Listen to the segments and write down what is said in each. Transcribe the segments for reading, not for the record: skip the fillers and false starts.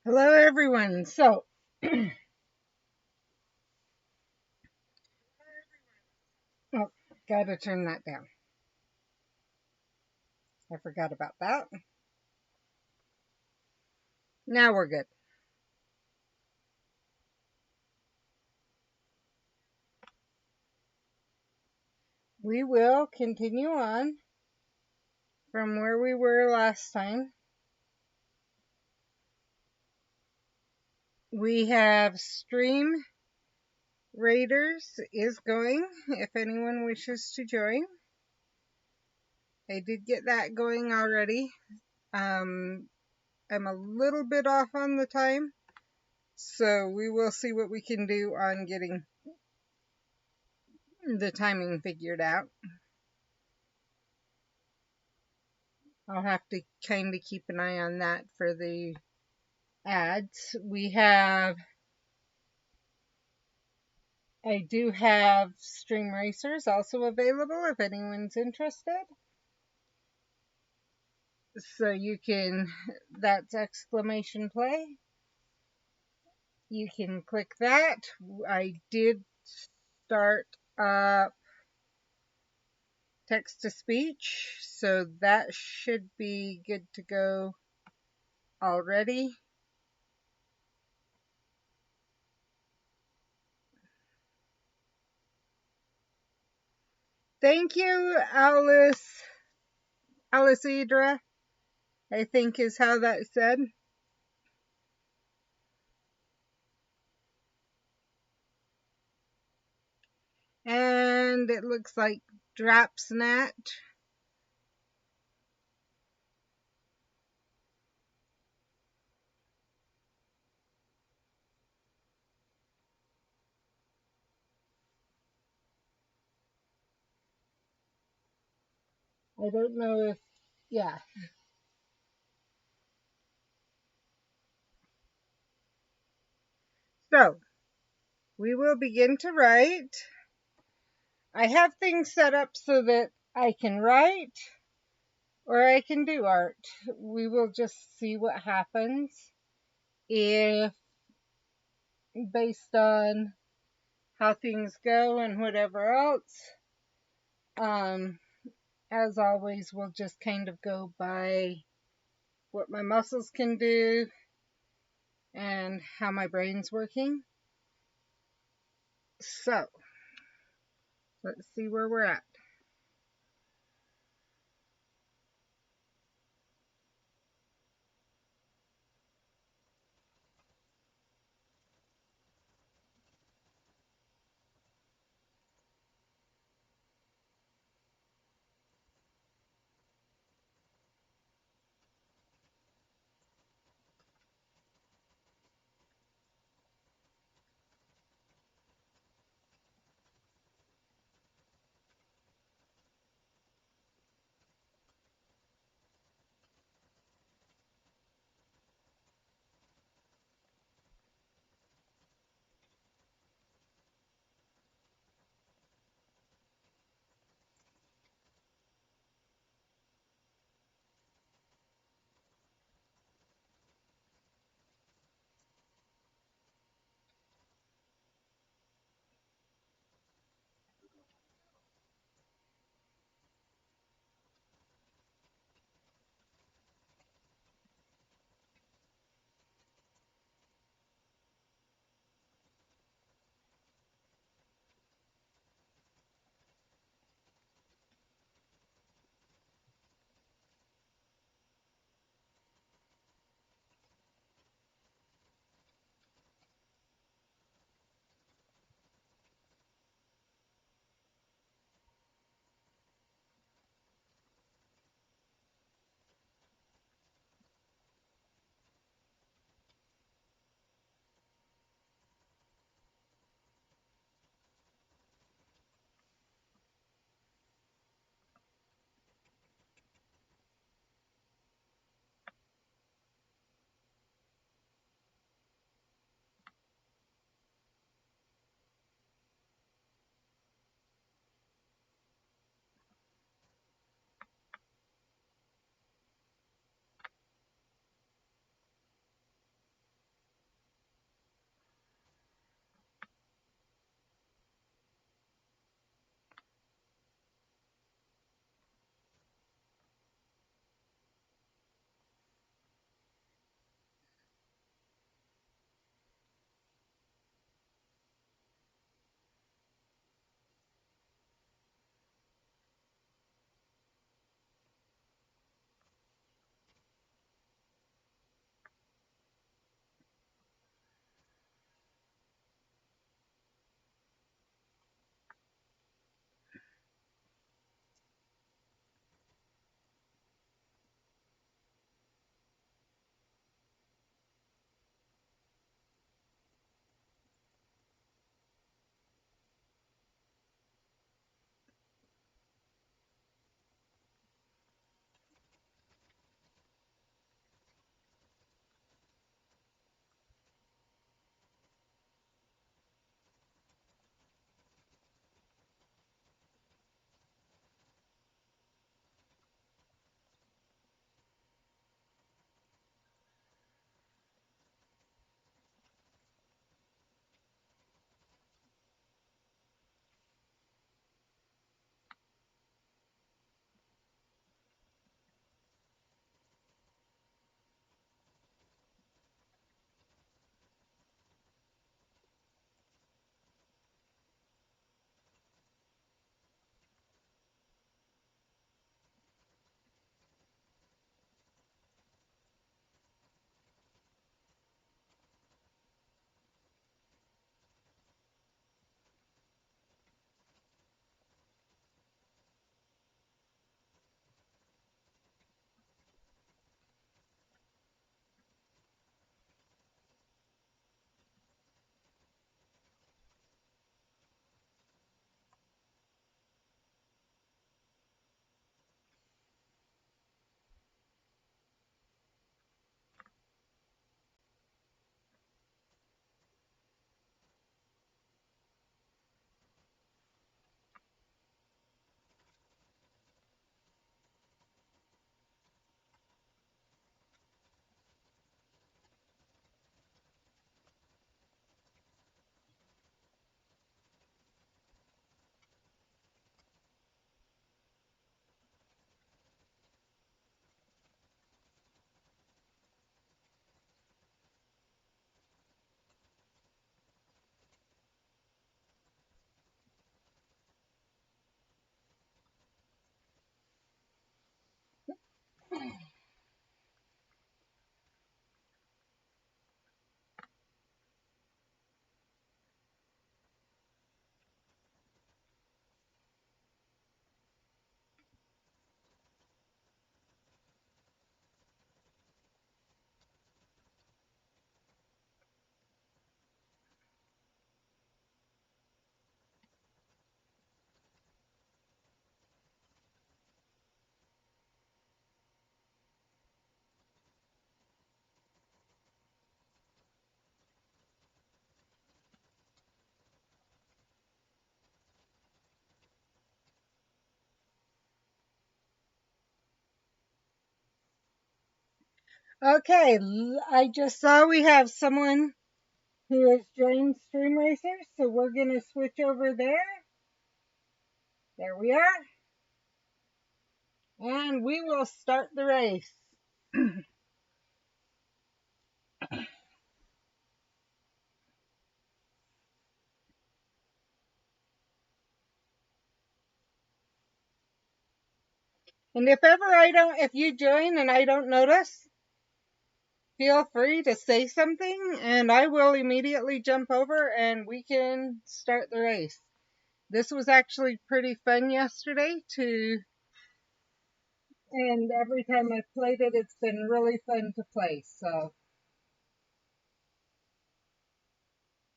Hello, everyone. Oh, gotta turn that down. I forgot about that. Now we're good. We will continue on from where we were last time. We have Stream Raiders is going if anyone wishes to join. I did get that going already. I'm a little bit off on the time, so we will see what we can do on getting the timing figured out. I'll have to kind of keep an eye on that for the ads. I do have Stream Racers also available if anyone's interested. So that's exclamation play. You can click that. I did start up text to speech, so that should be good to go already. Thank you, Alicidra, I think is how that's said. And it looks like Drapsnat. I don't know if, yeah. So, we will begin to write. I have things set up so that I can write or I can do art. We will just see what happens if, based on how things go and whatever else. As always, we'll just kind of go by what my muscles can do and how my brain's working. So, let's see where we're at. Okay, I just saw we have someone who has joined Stream Racers, so we're going to switch over there. There we are. And we will start the race. And if you join and I don't notice, feel free to say something and I will immediately jump over and we can start the race. This was actually pretty fun yesterday and every time I've played it, it's been really fun to play.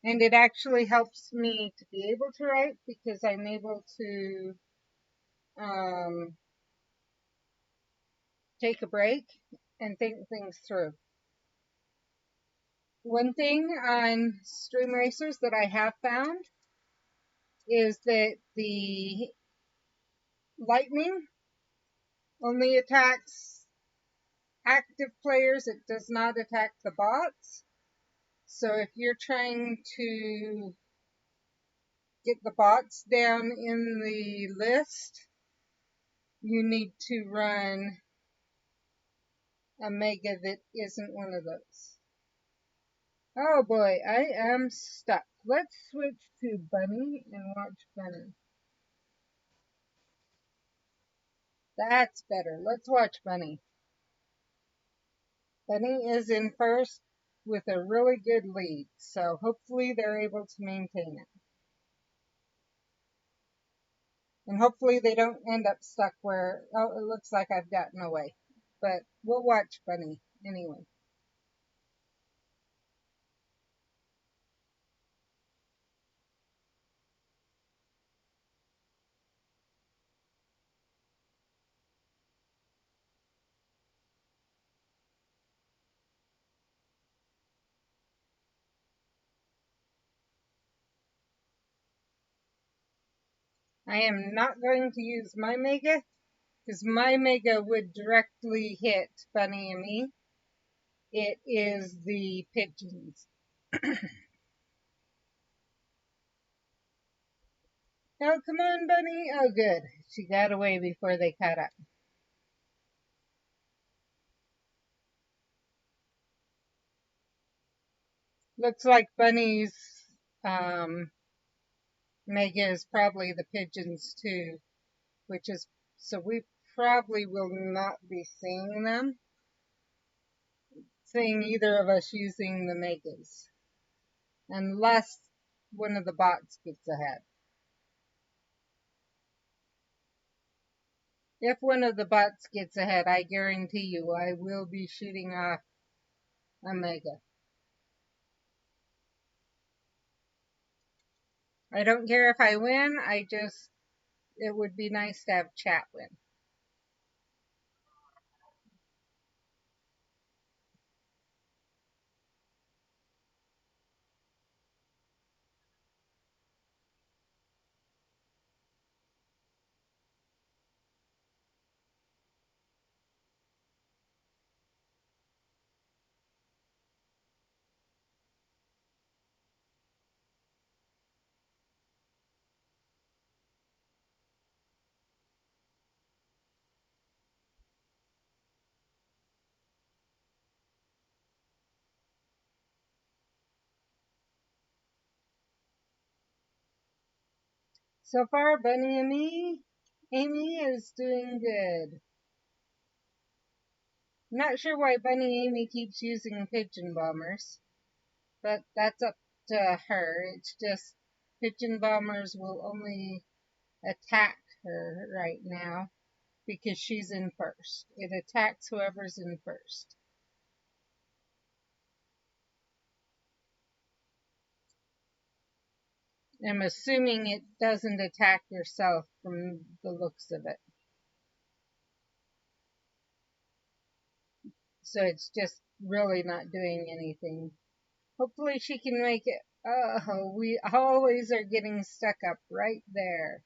And it actually helps me to be able to write because I'm able to um, take a break and think things through. One thing on Stream Racers that I have found is that the lightning only attacks active players. It does not attack the bots. So if you're trying to get the bots down in the list, you need to run a mega that isn't one of those. Oh boy, I am stuck. Let's switch to Bunny and watch Bunny. That's better. Let's watch Bunny. Bunny is in first with a really good lead, so hopefully they're able to maintain it. And hopefully they don't end up stuck where, oh, it looks like I've gotten away. But we'll watch Bunny anyway. I am not going to use my Mega, because my Mega would directly hit Bunny and me. It is the pigeons. Oh, come on, Bunny. Oh, good. She got away before they caught up. Looks like Bunny's um, Mega is probably the pigeons too, which is, so we probably will not be seeing either of us using the Megas, unless one of the bots gets ahead. If one of the bots gets ahead, I guarantee you I will be shooting off a Mega. I don't care if I win, it would be nice to have chat win. So far, Bunny and Amy is doing good. I'm not sure why Bunny Amy keeps using pigeon bombers, but that's up to her. It's just pigeon bombers will only attack her right now because she's in first. It attacks whoever's in first. I'm assuming it doesn't attack yourself from the looks of it. So it's just really not doing anything. Hopefully she can make it. Oh, we always are getting stuck up right there.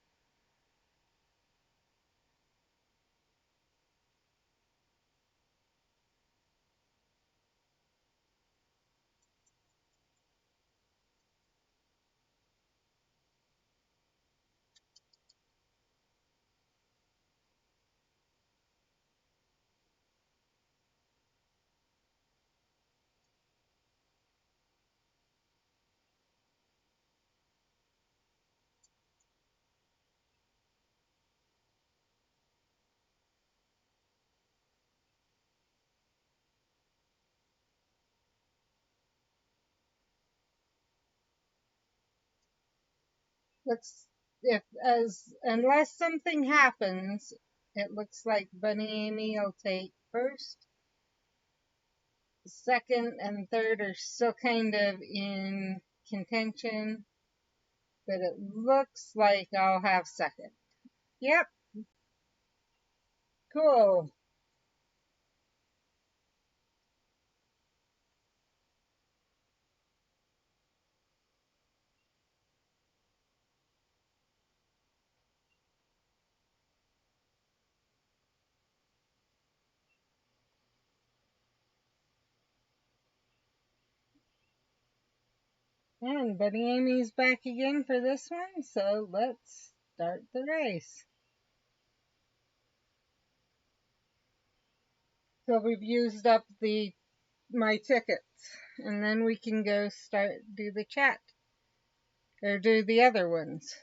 looks if as unless something happens, it looks like Bunny Amy will take first. Second and third are still kind of in contention, but it looks like I'll have second. Yep, cool. And Bunny Amy's back again for this one, so let's start the race. So we've used up my tickets, and then we can go do the chat or do the other ones.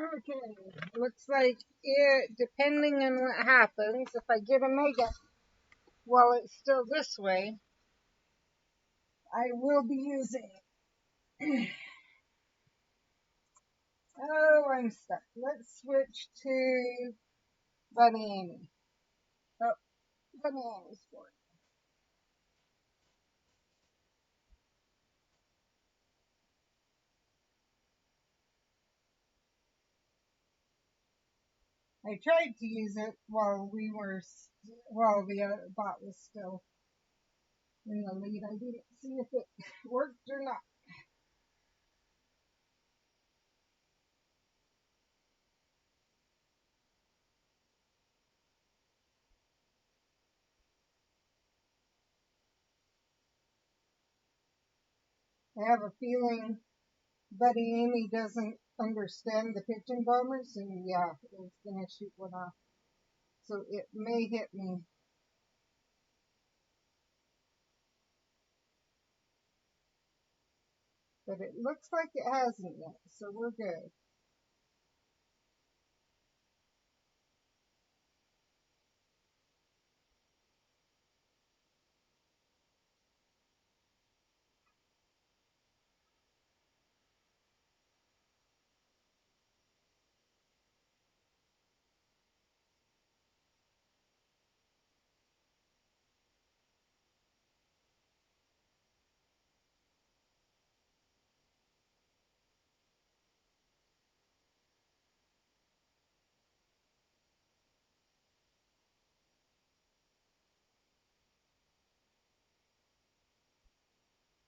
Okay, looks like depending on what happens, if I get a mega while it's still this way, I will be using it. Oh, I'm stuck. Let's switch to Bunny Amy. Oh, Bunny Amy's board. I tried to use it while the bot was still in the lead. I didn't see if it worked or not. I have a feeling Buddy Amy doesn't understand the pigeon bombers, and yeah, it's gonna shoot one off. So it may hit me. But it looks like it hasn't yet, so we're good.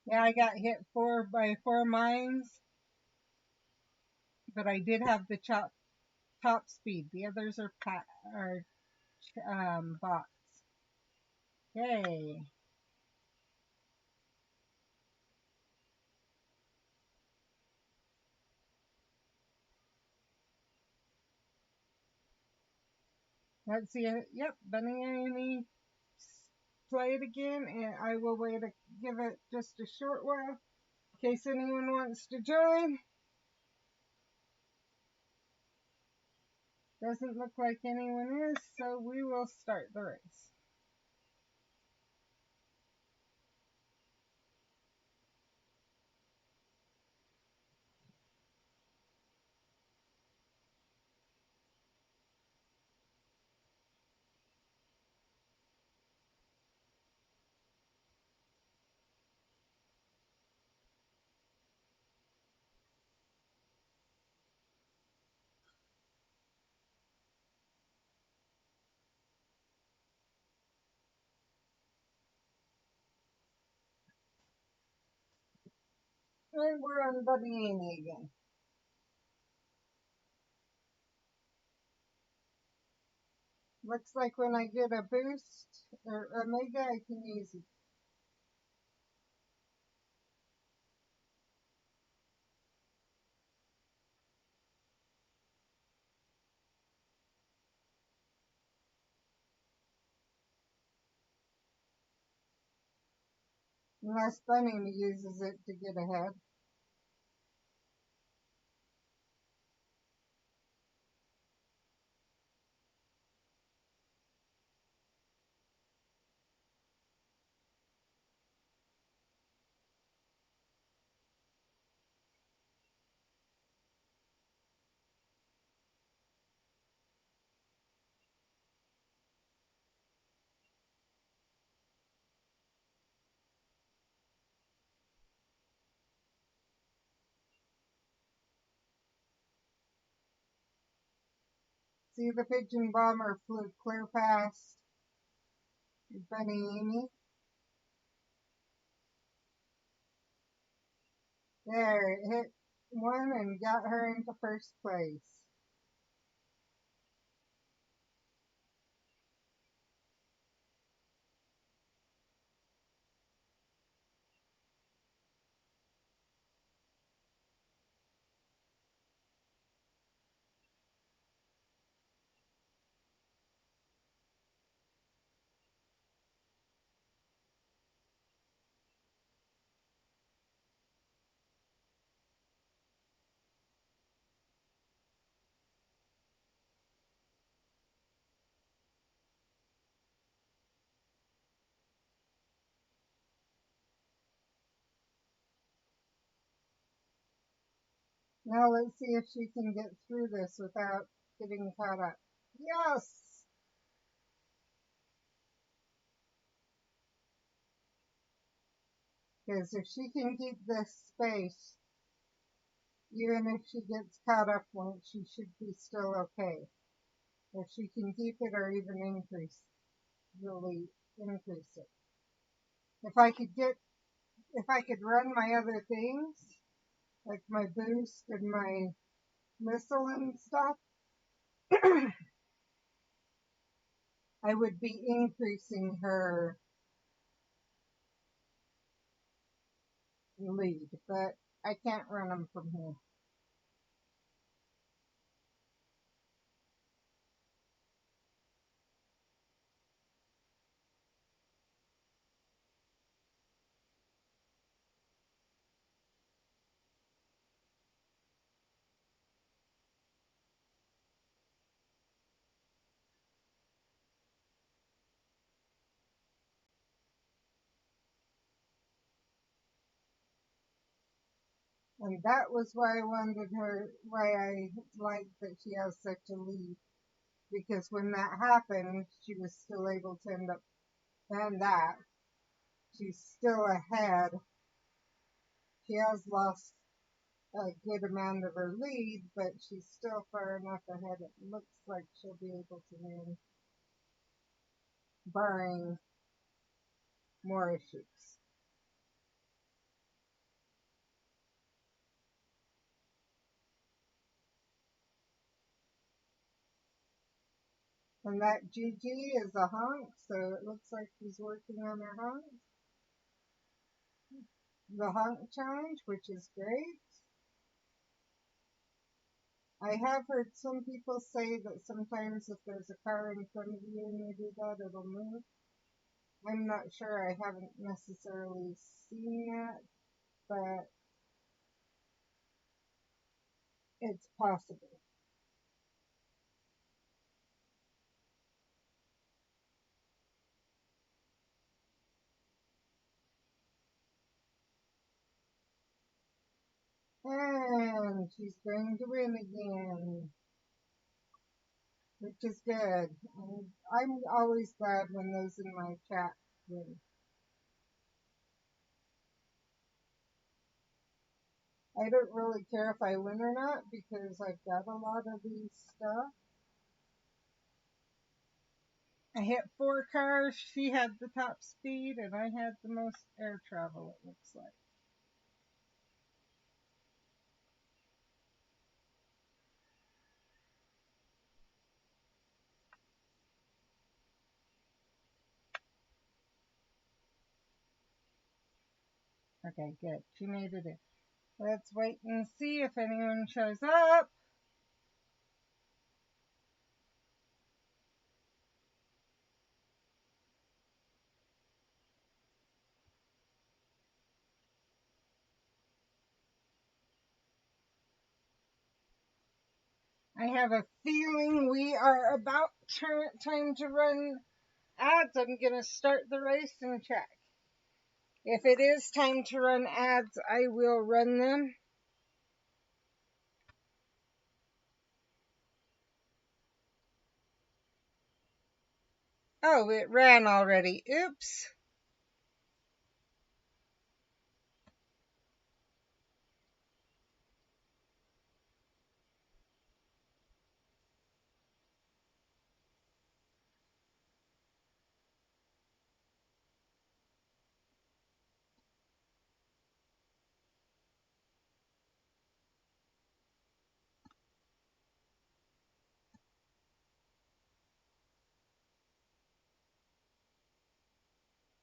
Yeah, I got hit by 4 mines, but I did have the top speed. The others are bots. Yay! Let's see. Yep, Bunny Amy play it again, and I will give it just a short while in case anyone wants to join. Doesn't look like anyone is, so we will start the race. And we're on Bunny Amy again. Looks like when I get a boost or a mega, I can use it. Unless Bunny uses it to get ahead. See, the pigeon bomber flew clear past Bunny Amy. There, it hit one and got her into first place. Now let's see if she can get through this without getting caught up. Yes! Because if she can keep this space, even if she gets caught up once, she should be still okay. If she can keep it or even really increase it. If I could run my other things, like my boost and my missile and stuff, I would be increasing her lead, but I can't run them from here. And that was why I wanted her, why I liked that she has such a lead. Because when that happened, she was still able to end up, and that, she's still ahead. She has lost a good amount of her lead, but she's still far enough ahead. It looks like she'll be able to win, barring more issues. And that Gigi is a honk, so it looks like he's working on her honk. The honk challenge, which is great. I have heard some people say that sometimes if there's a car in front of you and you do that, it'll move. I'm not sure. I haven't necessarily seen that, but it's possible. And she's going to win again, which is good. And I'm always glad when those in my chat win. I don't really care if I win or not because I've got a lot of these stuff. I hit 4 cars. She had the top speed, and I had the most air travel, it looks like. Okay, good. She made it in. Let's wait and see if anyone shows up. I have a feeling we are about time to run ads. I'm going to start the race and check. If it is time to run ads, I will run them. Oh, it ran already. Oops.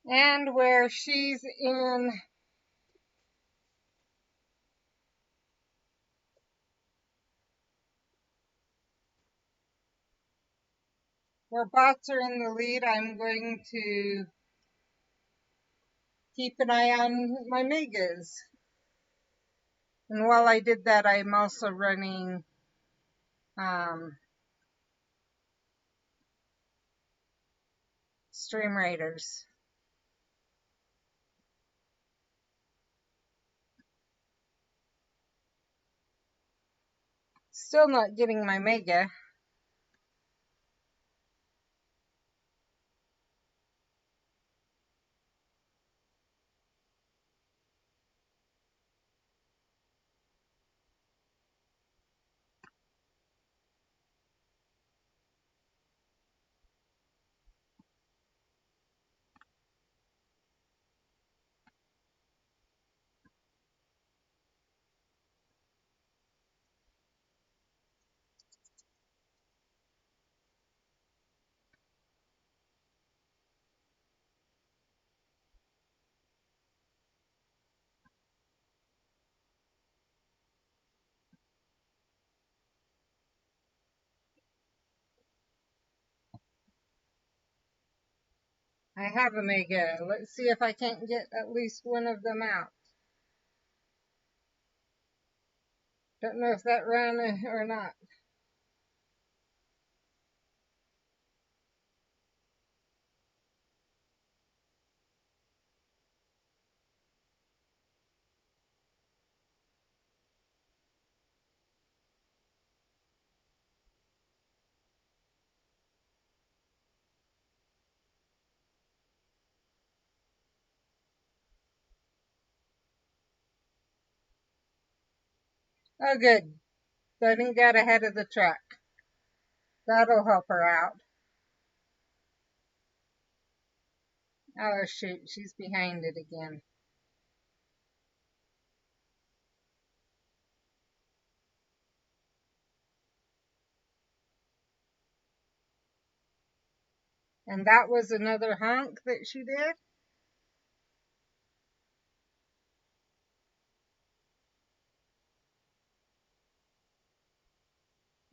And where she's in, where bots are in the lead, I'm going to keep an eye on my megas. And while I did that, I'm also running Stream Raiders. Still not getting my mega. I have a mega. Let's see if I can't get at least one of them out. Don't know if that ran or not. Oh, good. Bunny got ahead of the truck. That'll help her out. Oh, shoot. She's behind it again. And that was another honk that she did.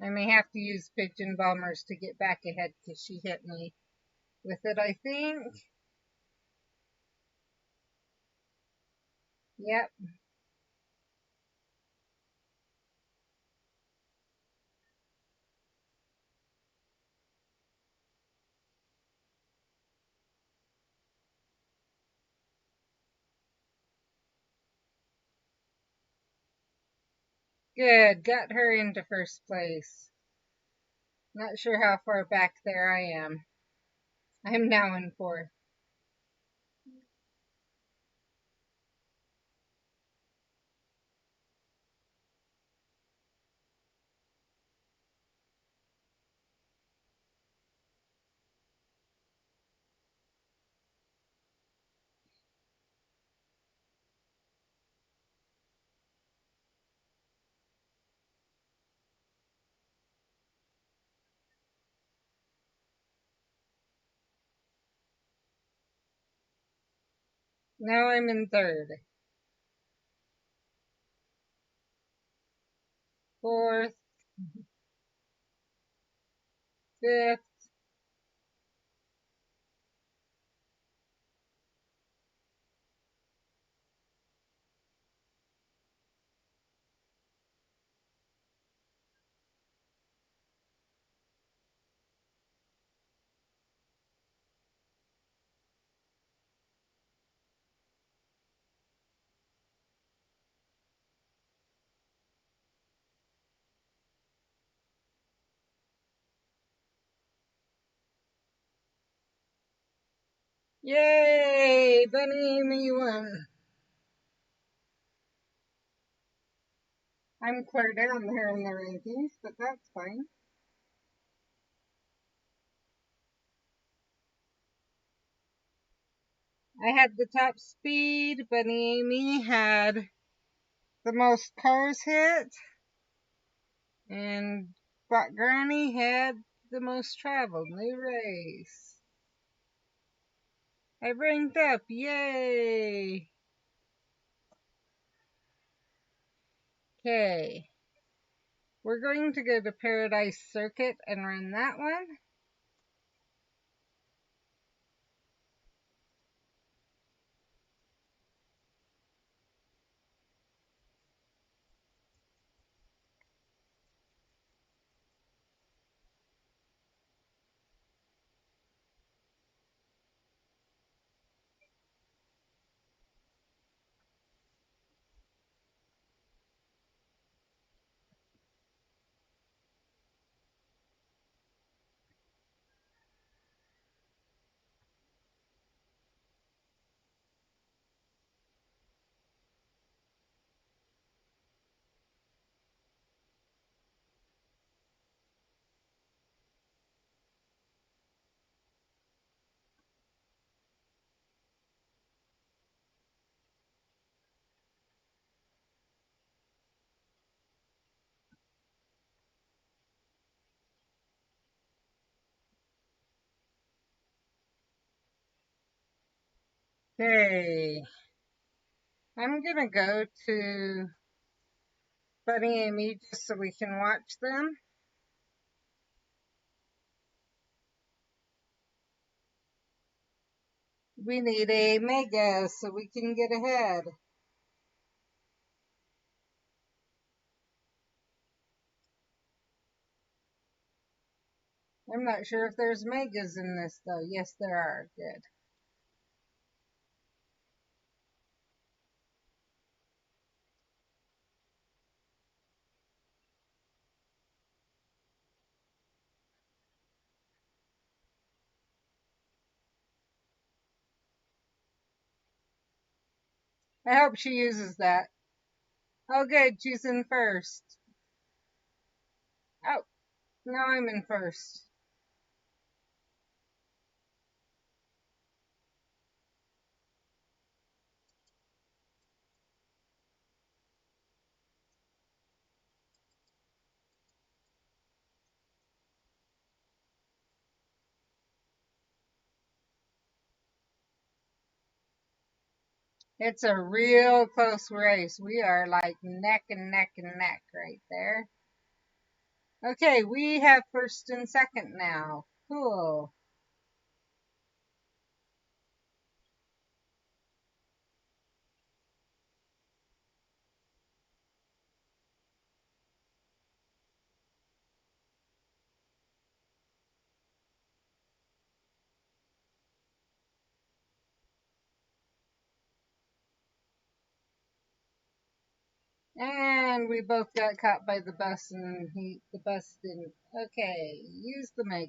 I may have to use pigeon bombers to get back ahead because she hit me with it, I think. Yep. Good. Got her into first place. Not sure how far back there I am. I'm now in fourth. Now I'm in third. Fourth. Fifth. Yay! Bunny Amy won. I'm clear down there in the rankings, but that's fine. I had the top speed. Bunny Amy had the most cars hit. And Bot Granny had the most traveled. New race. I ranked up. Yay! Okay. We're going to go to Paradise Circuit and run that one. Okay. I'm gonna go to Bunny Amy just so we can watch them. We need a mega so we can get ahead. I'm not sure if there's megas in this though. Yes, there are. Good. I hope she uses that. Oh, good. She's in first. Oh, now I'm in first. It's a real close race. We are like neck and neck and neck right there. Okay, we have first and second now. Cool. And we both got caught by the bus and the bus didn't. Okay, use the mega.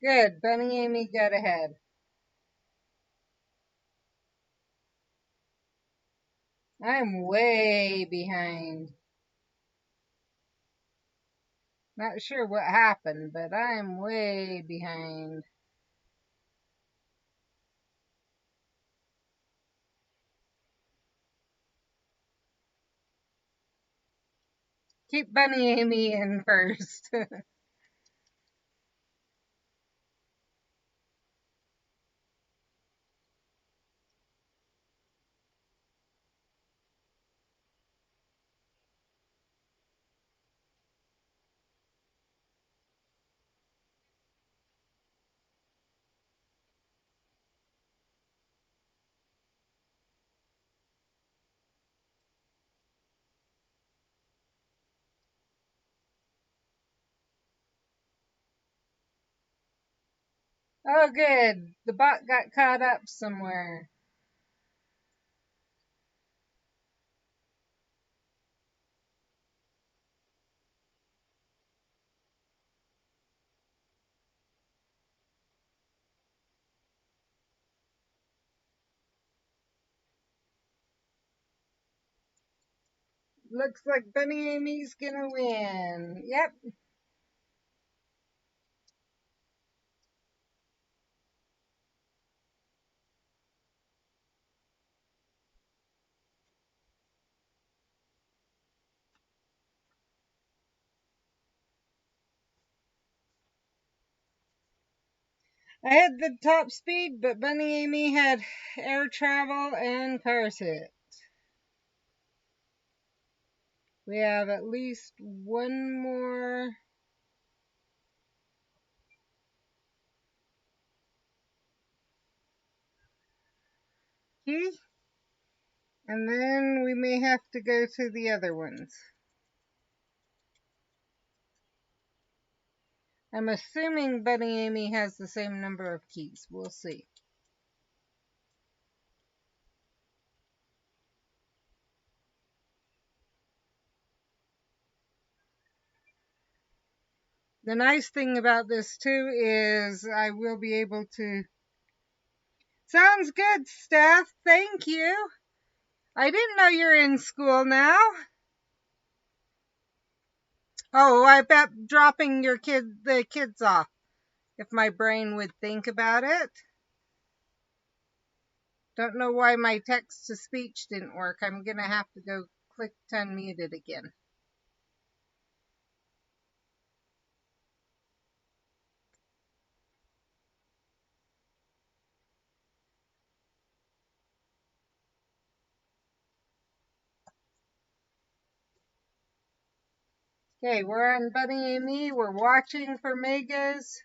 Good, Bunny Amy got ahead. I'm way behind. Not sure what happened, but I'm way behind. Keep Bunny Amy in first. Oh, good. The bot got caught up somewhere. Looks like Bunny Amy's gonna win. Yep. I had the top speed, but Bunny Amy had air travel and car sit. We have at least one more key, and then we may have to go to the other ones. I'm assuming Bunny Amy has the same number of keys. We'll see. The nice thing about this too is I will be able to. Sounds good, Steph. Thank you. I didn't know you're in school now. Oh, I bet dropping the kids off. If my brain would think about it. Don't know why my text to speech didn't work. I'm gonna have to go click to unmute it again. Okay, we're on Bunny Amy. We're watching for megas.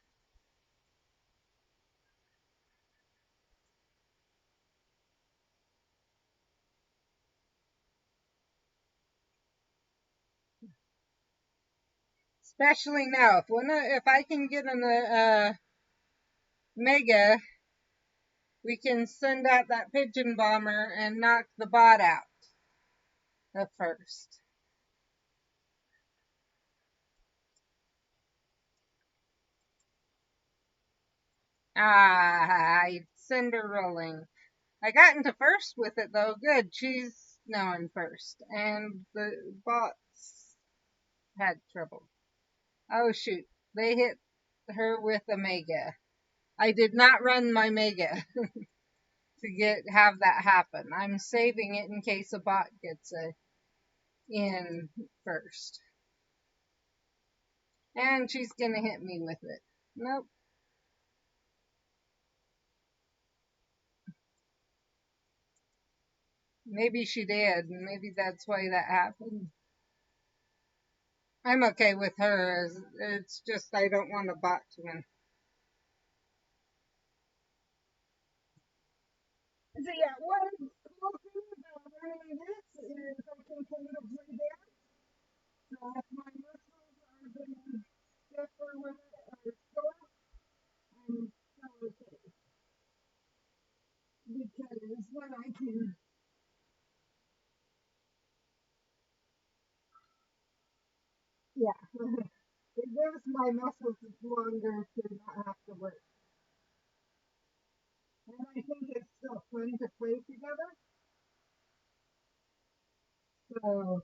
Especially now, if I can get in a mega, we can send out that pigeon bomber and knock the bot out at first. Ah, I send her rolling. I got into first with it though. Good, she's now in first, and the bots had trouble. Oh shoot, they hit her with a mega. I did not run my mega to have that happen. I'm saving it in case a bot gets in first. And she's gonna hit me with it. Nope. Maybe she did. Maybe that's why that happened. I'm okay with her. It's just I don't want a bot to win. So yeah, one cool thing about learning this is I can kind of play dance. So if my muscles are getting stiff or whatever, or sore, I'm still okay. Because when I can, yeah, it gives my muscles longer to not have to work. And I think it's still fun to play together. So,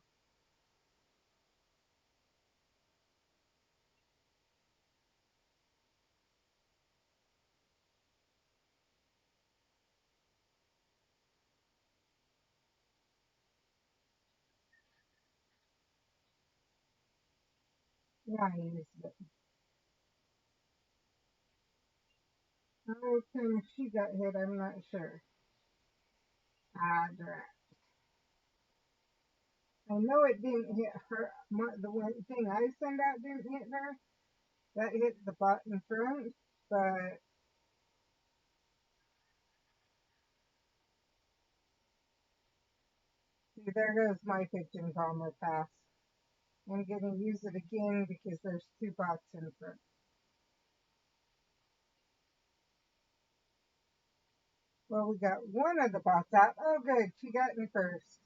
nice. But how come she got hit? I'm not sure. Ah, drat. I know it didn't hit her. The one thing I sent out didn't hit her. That hit the bot in front. But see, there goes my pigeon calmer pass. I'm going to use it again because there's two bots in front. Well, we got one of the bots out. Oh, good. She got in first.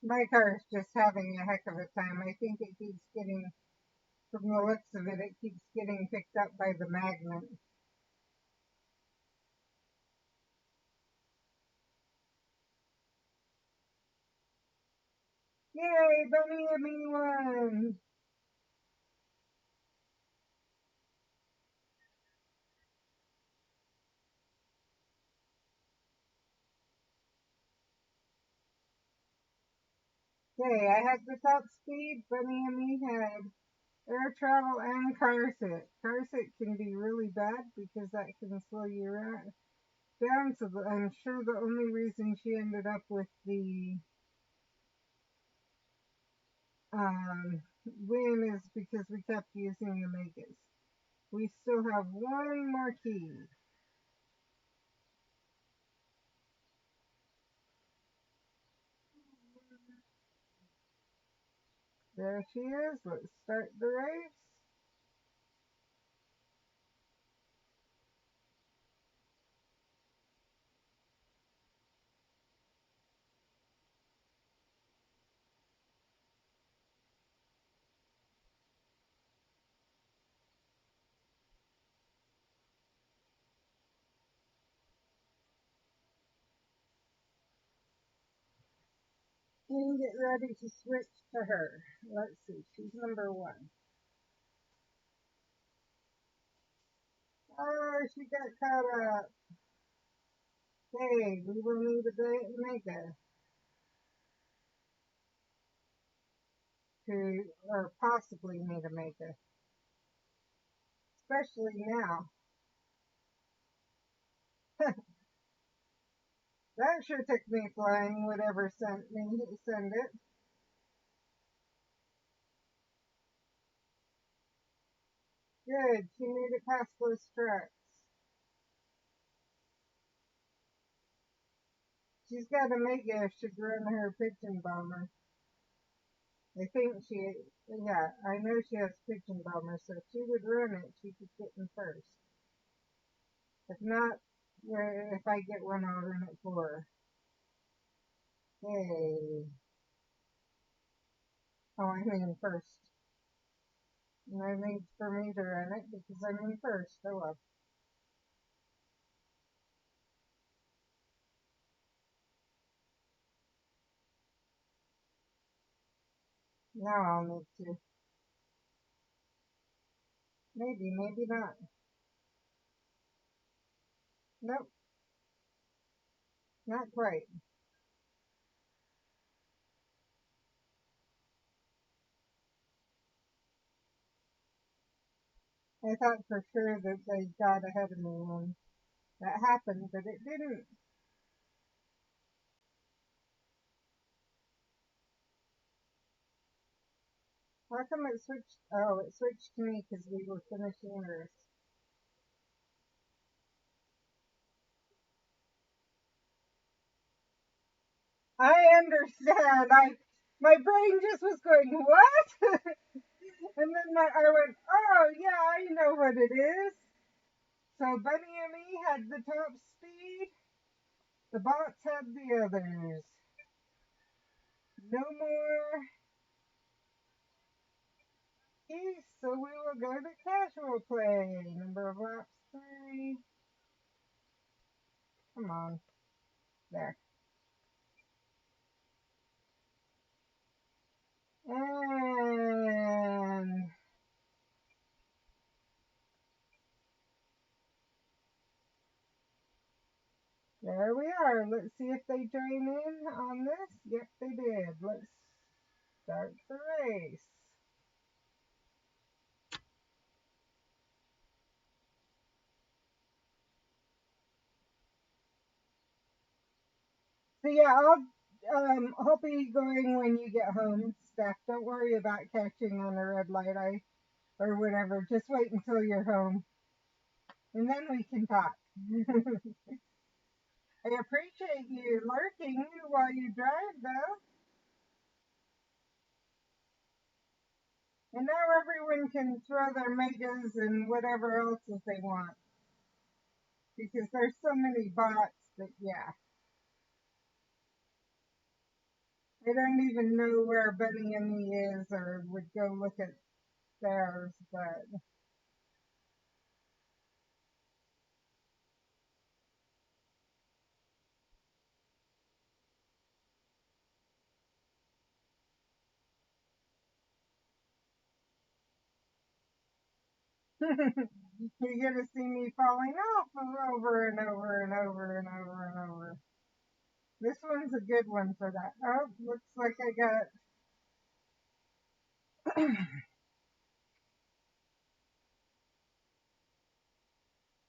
My car is just having a heck of a time. I think it keeps getting, from the looks of it, it keeps getting picked up by the magnet. Yay, Bunny and me won! Okay, I had the top speed, Bunny and me had air travel and car sit. Car sit can be really bad because that can slow you down. So I'm sure the only reason she ended up with the um, win is because we kept using the megas. We still have one more key. There she is. Let's start the race. And get ready to switch to her. Let's see. She's number one. Oh, she got caught up. Hey, we will need a mega to, or possibly need a mega, especially now. That sure took me flying, whatever send it. Good, she made it past those trucks. She's got a mega if she'd run her pigeon bomber. I think she, yeah, I know she has pigeon bomber, so if she would run it, she could get in first. If not, if I get one, I'll run it for her. Hey. Oh, I'm in first. No need for me to run it because I'm in first. Oh well. Now I'll need to. Maybe, maybe not. Nope, not quite. I thought for sure that they got ahead of me when that happened, but it didn't. How come it switched? Oh, it switched to me because we were finishing ours. I understand. My brain just was going, what? And then I went, oh yeah, I know what it is. So Bunny and me had the top speed. The bots had the others. No more keys, so we will go to casual play. Number of laps 3. Come on, there. And there we are. Let's see if they join in on this. Yep, they did. Let's start the race. So yeah, I'll be going when you get home, Steph. Don't worry about catching on a red light or whatever. Just wait until you're home, and then we can talk. I appreciate you lurking while you drive, though. And now everyone can throw their megas and whatever else if they want, because there's so many bots that yeah. I don't even know where Bunny and me is or would go look at theirs, but you're gonna see me falling off over and over and over and over and over. This one's a good one for that. Oh, looks like I got.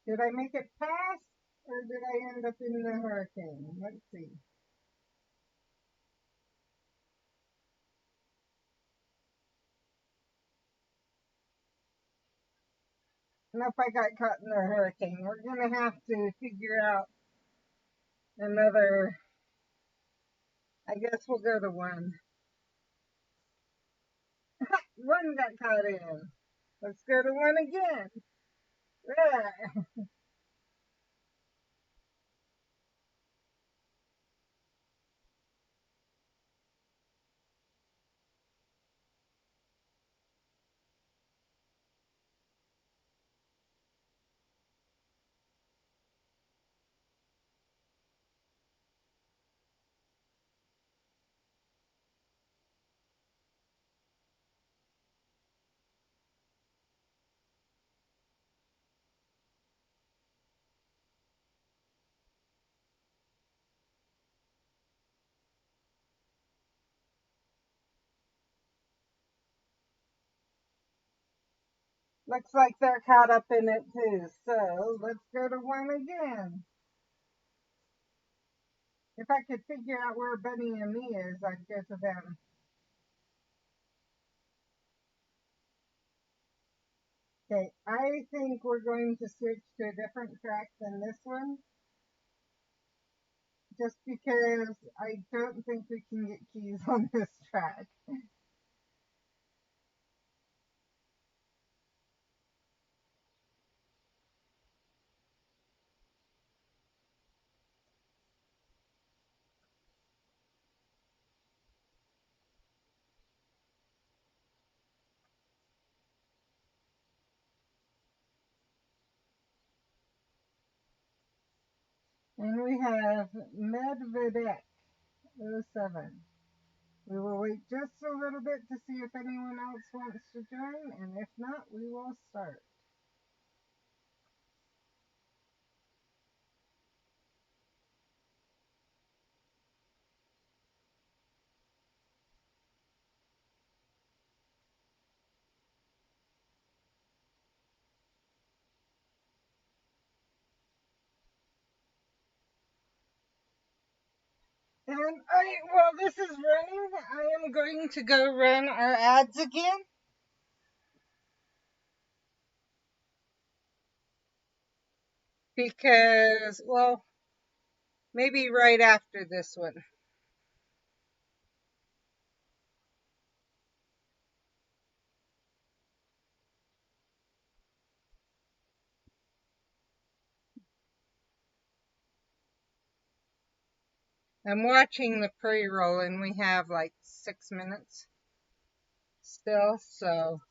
Did I make it past or did I end up in the hurricane? Let's see. Nope, I got caught in the hurricane. We're gonna have to figure out another. I guess we'll go to one. One got caught in. Let's go to one again. Yeah. Looks like they're caught up in it too. So let's go to one again. If I could figure out where Bunny and me is, I'd go to them. Okay, I think we're going to switch to a different track than this one, just because I don't think we can get keys on this track. And we have Medvedev 07. We will wait just a little bit to see if anyone else wants to join, and if not, we will start. And while this is running, I am going to go run our ads again because, well, maybe right after this one. I'm watching the pre-roll and we have like 6 minutes still, so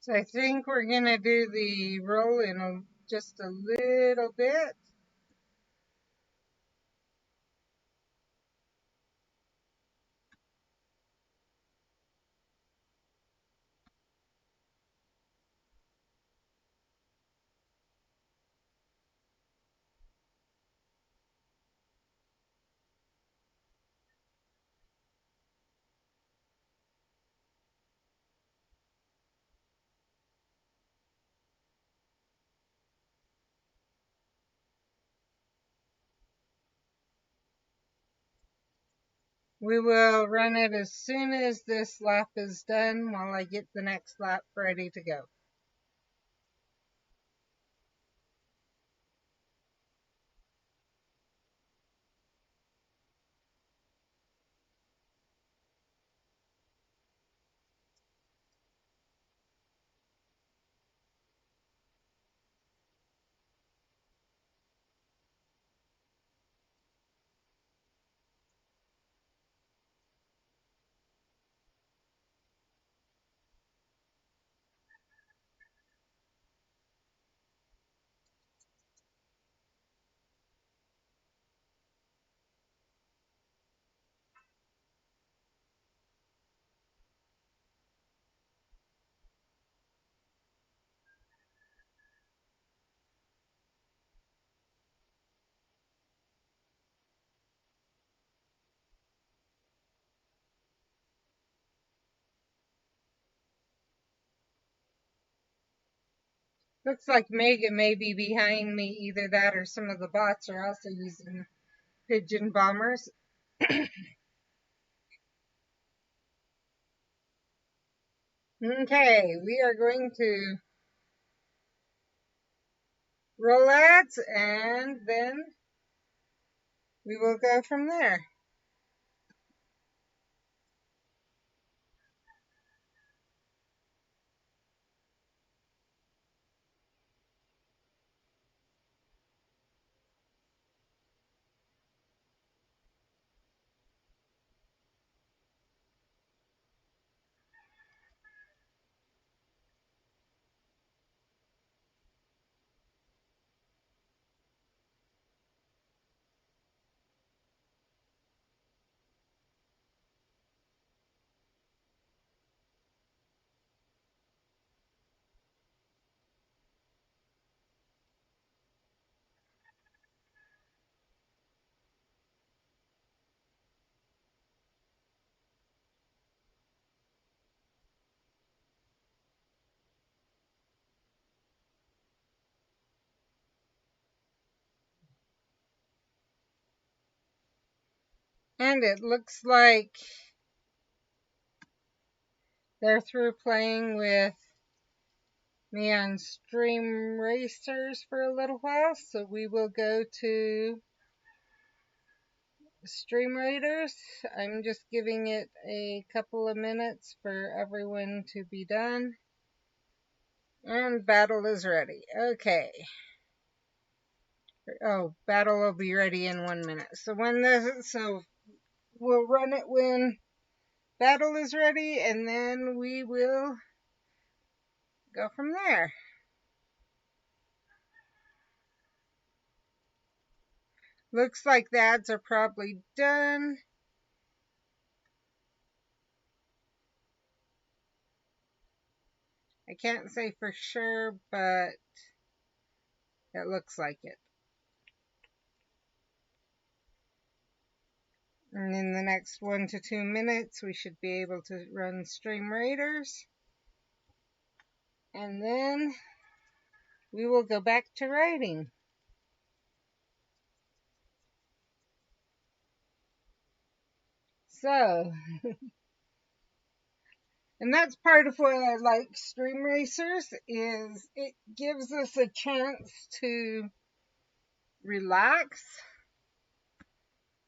So I think we're going to do the roll in just a little bit. We will run it as soon as this lap is done while I get the next lap ready to go. Looks like Mega may be behind me, either that or some of the bots are also using pigeon bombers. Okay, we are going to roll ads and then we will go from there. And it looks like they're through playing with me on Stream Racers for a little while, so we will go to Stream Raiders. I'm just giving it a couple of minutes for everyone to be done. And battle is ready. Okay. Oh, battle will be ready in 1 minute. So we'll run it when battle is ready, and then we will go from there. Looks like the ads are probably done. I can't say for sure, but it looks like it. And in the next 1 to 2 minutes, we should be able to run Stream Raiders. And then we will go back to writing. So, and that's part of what I like Stream Racers is it gives us a chance to relax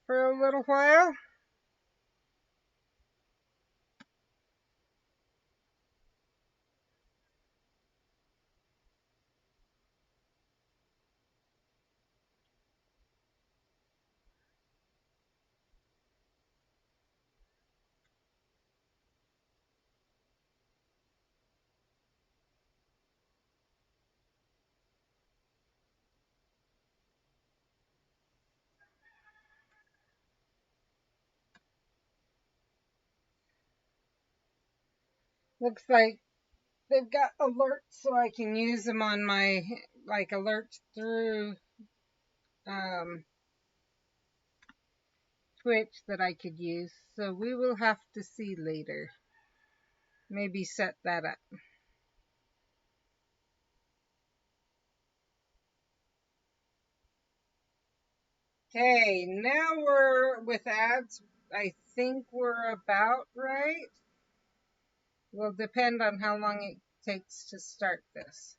for a little while. Looks like they've got alerts so I can use them on my, like, alerts through Twitch that I could use. So we will have to see later. Maybe set that up. Okay, now we're with ads. I think we're about right. Will depend on how long it takes to start this.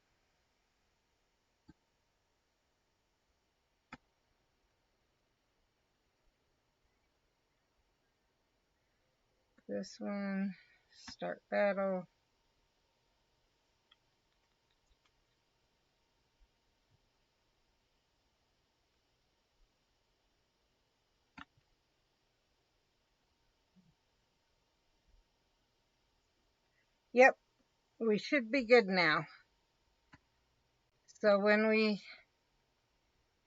This one, start battle. Yep, we should be good now. So when we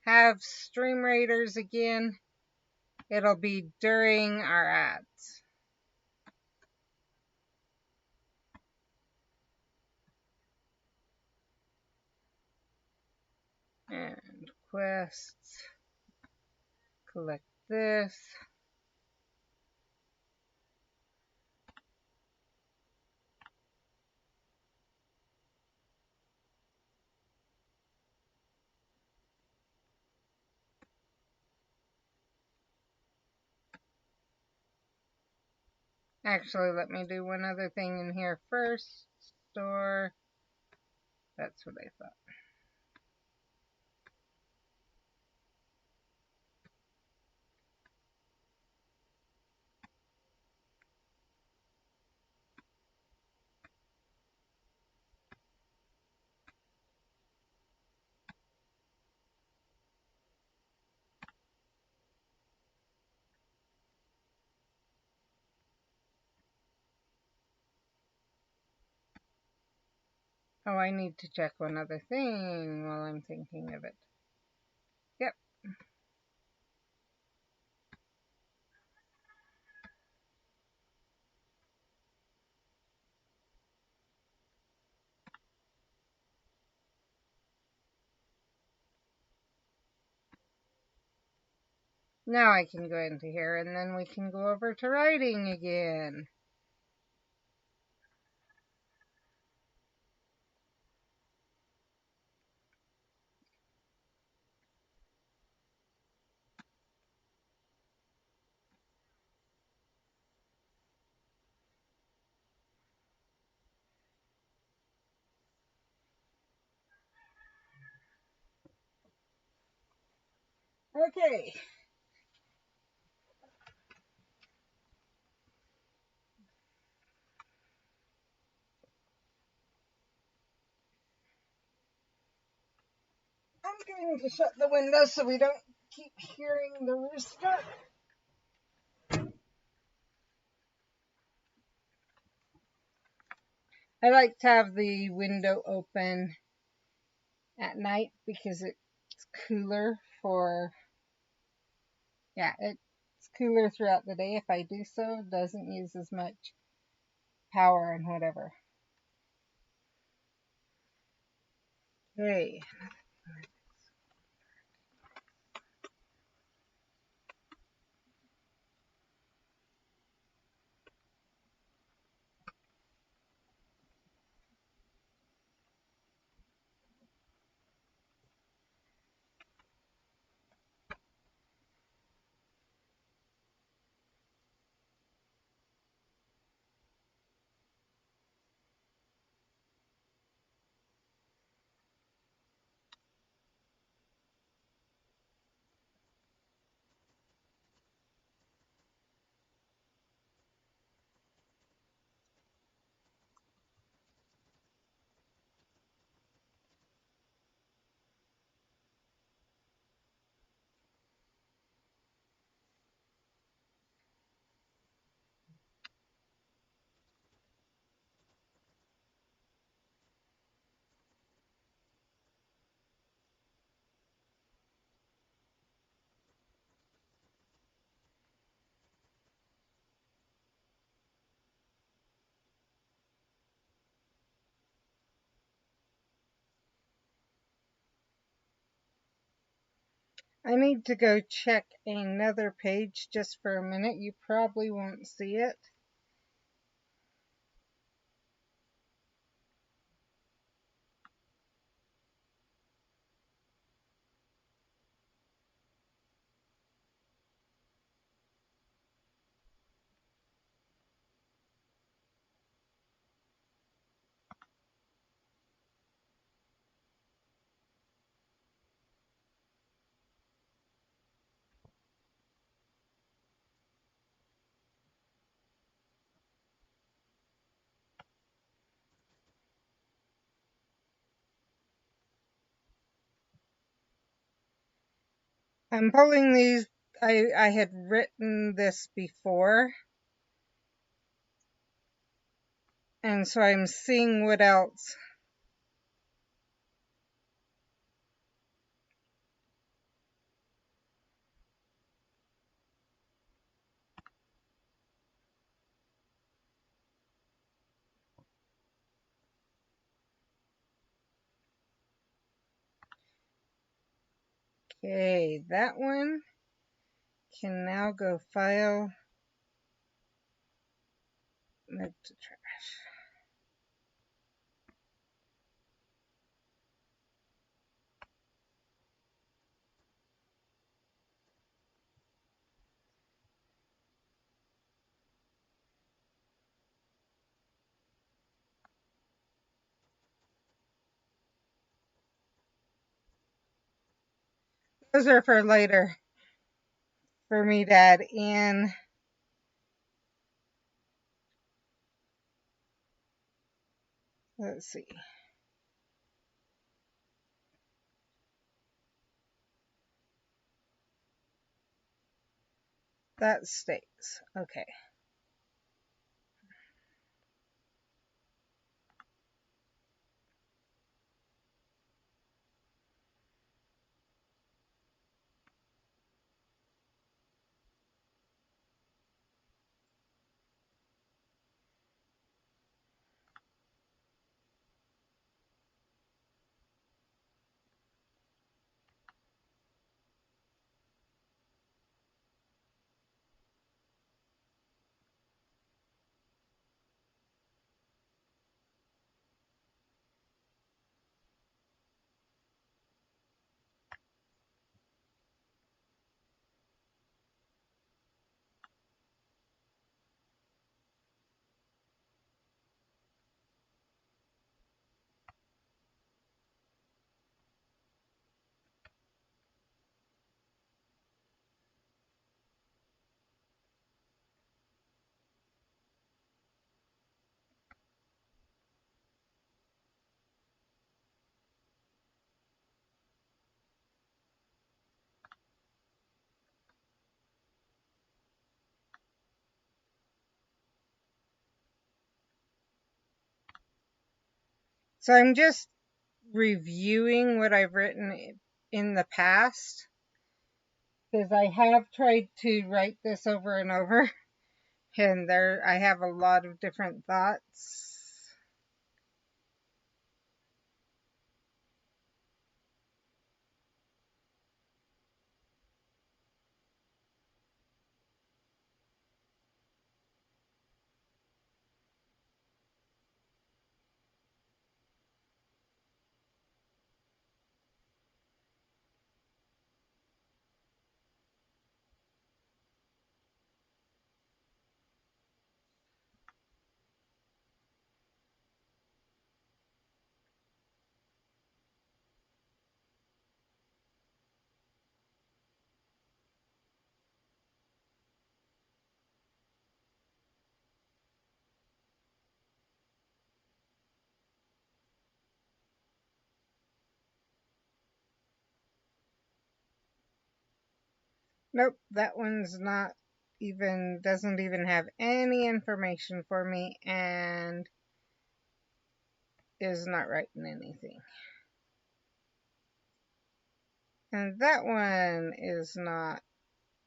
have Stream Raiders again, it'll be during our ads. And quests, collect this. Actually, let me do one other thing in here first. Store. That's what I thought. Oh, I need to check one other thing while I'm thinking of it. Yep. Now I can go into here and then we can go over to writing again. Okay. I'm going to shut the window so we don't keep hearing the rooster. I like to have the window open at night because it's cooler for, yeah, it's cooler throughout the day if I do so. It doesn't use as much power and whatever. Okay. I need to go check another page just for a minute. You probably won't see it. I'm pulling these. I had written this before, and so I'm seeing what else. Okay, that one can now go file, move to trash. Those are for later, for me to add in. Let's see. That stays. Okay. So I'm just reviewing what I've written in the past, because I have tried to write this over and over, and there I have a lot of different thoughts. Nope, that one's not even, doesn't even have any information for me, and is not writing anything. And that one is not,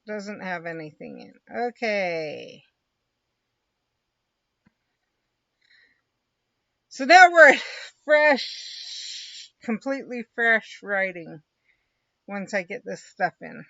doesn't have anything in. Okay. So now we're fresh, completely fresh writing. once I get this stuff in.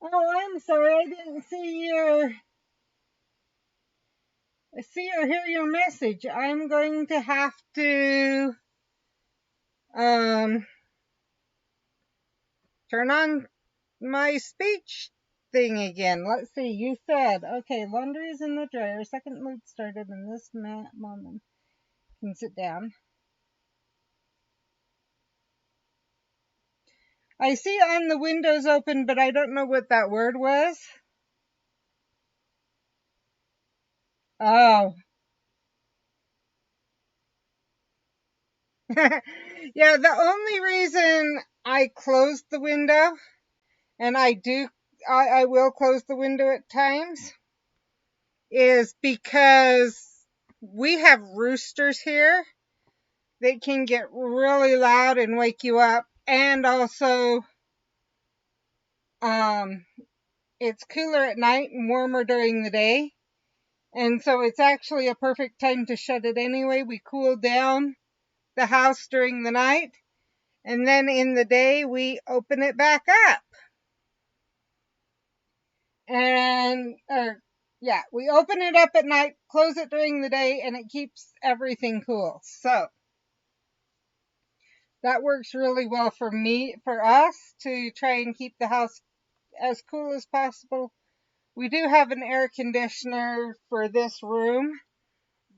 Oh, I'm sorry, I didn't see or hear your message. I'm going to have to um turn on my speech thing again. Let's see. You said, okay, laundry is in the dryer. Second load started in this moment. Can sit down. I see on the windows open, but I don't know what that word was. Oh. Yeah, the only reason I closed the window, and I will close the window at times, is because we have roosters here that can get really loud and wake you up. And also, um, it's cooler at night and warmer during the day. And so it's actually a perfect time to shut it anyway. We cool down the house during the night, and then in the day we open it back up. And, yeah, we open it up at night, close it during the day, and it keeps everything cool. So that works really well for us to try and keep the house as cool as possible. We do have an air conditioner for this room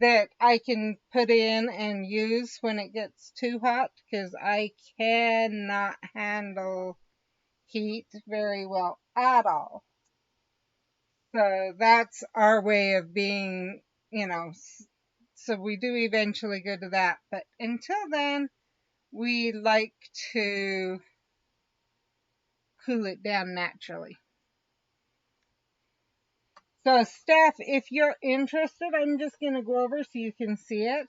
that I can put in and use when it gets too hot, because I cannot handle heat very well at all. So that's our way of being, you know, so we do eventually go to that. But until then, we like to cool it down naturally. So, Steph, if you're interested, I'm just going to go over so you can see it.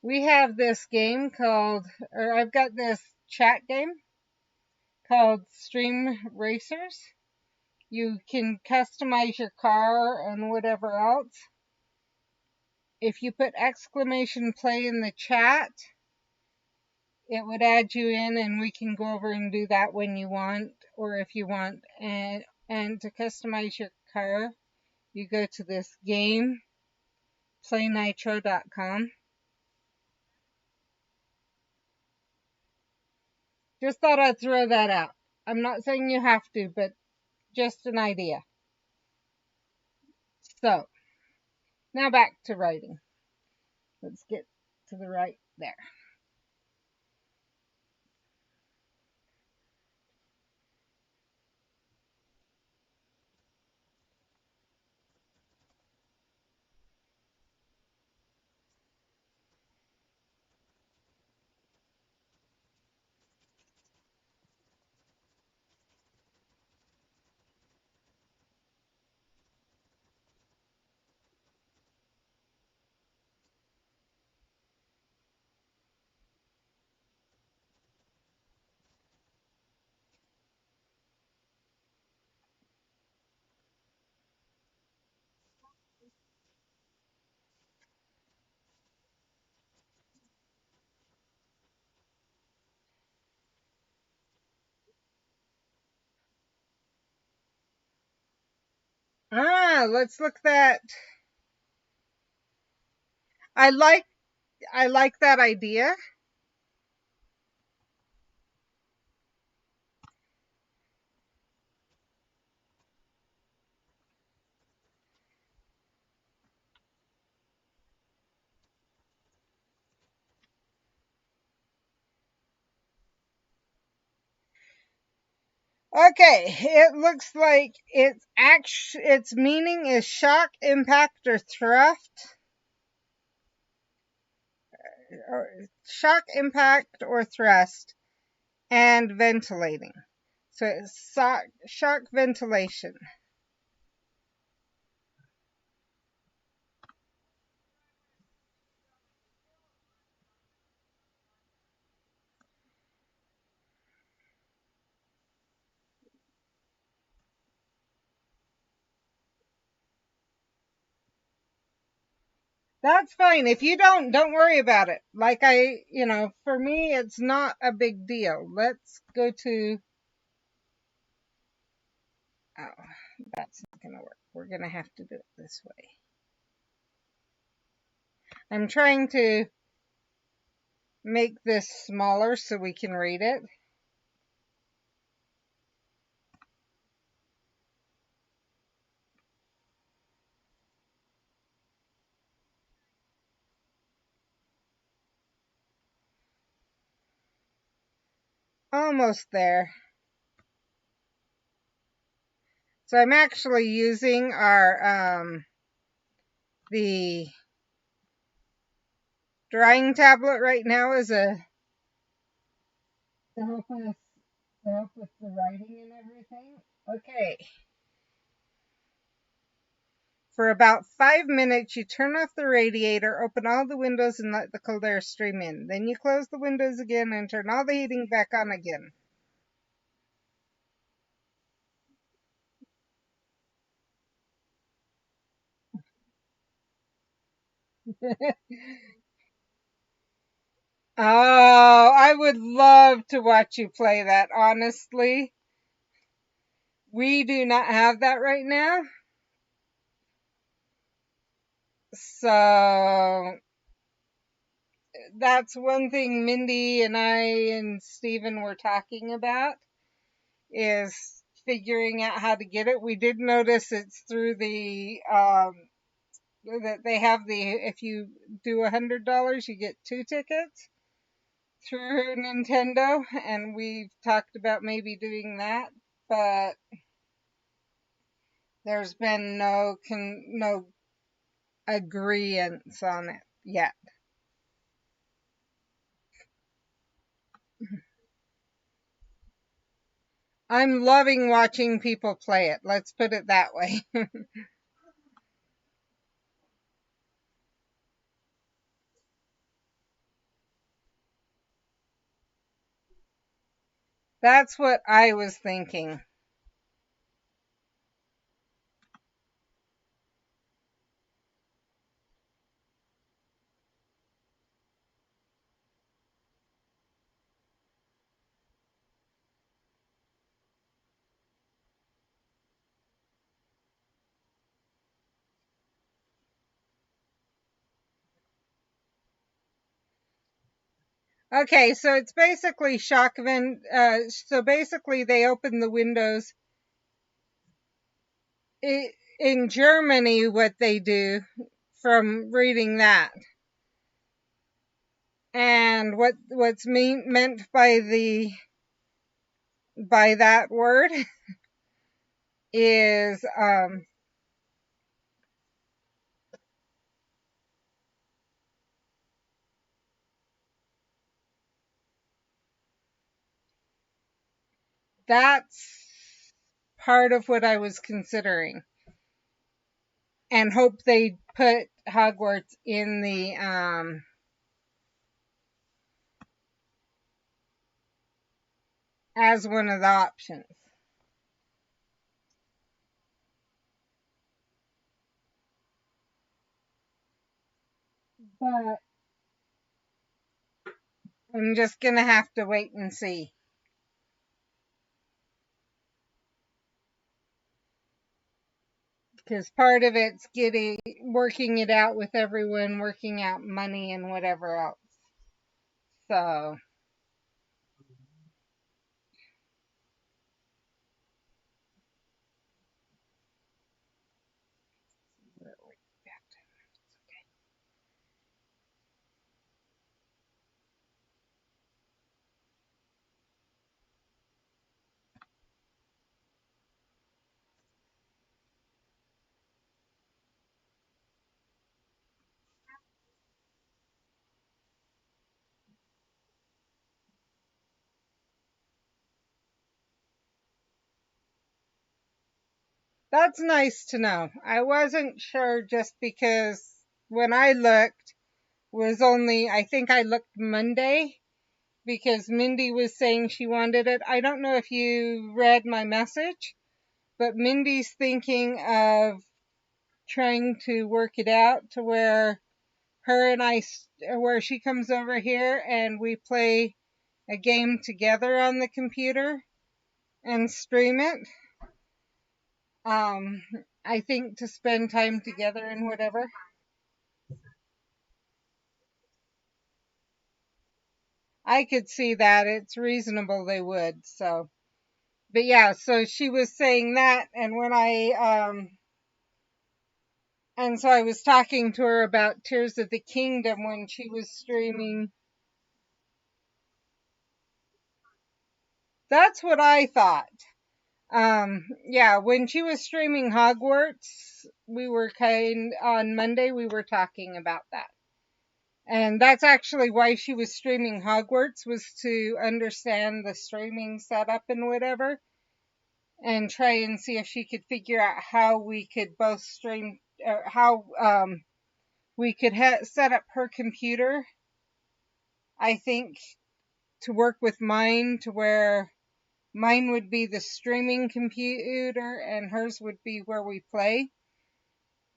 We have this game I've got this chat game called Stream Racers. You can customize your car and whatever else. If you put exclamation play in the chat, it would add you in, and we can go over and do that when you want, or if you want. And to customize your car, you go to this game, playnitro.com. Just thought I'd throw that out. I'm not saying you have to, but just an idea. So, now back to writing. Let's get to the right there. Let's look that. I like that idea. Okay, it looks like its meaning is shock, impact, or thrust. Shock, impact, or thrust, and ventilating. So it's shock ventilation. That's fine. If you don't worry about it. Like for me, it's not a big deal. Let's go to, oh, that's not going to work. We're going to have to do it this way. I'm trying to make this smaller so we can read it. Almost there. So I'm actually using the drawing tablet right now as to help us to help with the writing and everything. Okay. For about 5 minutes, you turn off the radiator, open all the windows, and let the cold air stream in. Then you close the windows again and turn all the heating back on again. Oh, I would love to watch you play that, honestly. We do not have that right now. So that's one thing Mindy and I and Stephen were talking about, is figuring out how to get it. We did notice it's through the that they have if you do $100 you get 2 tickets through Nintendo, and we've talked about maybe doing that, but there's been no agreement on it yet. I'm loving watching people play it. Let's put it that way. That's what I was thinking. Okay, so it's basically shock vent. So basically, they open the windows. In Germany, what they do, from reading that, and what's meant by that word is that's part of what I was considering, and hope they put Hogwarts in the as one of the options. But I'm just gonna have to wait and see. because part of it's working it out with everyone, working out money and whatever else. So that's nice to know. I wasn't sure just because when I looked was only, I think I looked Monday because Mindy was saying she wanted it. I don't know if you read my message, but Mindy's thinking of trying to work it out to where her and where she comes over here and we play a game together on the computer and stream it. Um, I think to spend time together and whatever. I could see that. It's reasonable they would. So, but yeah, so she was saying that, and and so I was talking to her about Tears of the Kingdom when she was streaming. That's what I thought. Yeah, when she was streaming Hogwarts, we were on Monday, we were talking about that. And that's actually why she was streaming Hogwarts, was to understand the streaming setup and whatever, and try and see if she could figure out how we could both stream, or how we could set up her computer, I think, to work with mine, to where mine would be the streaming computer and hers would be where we play,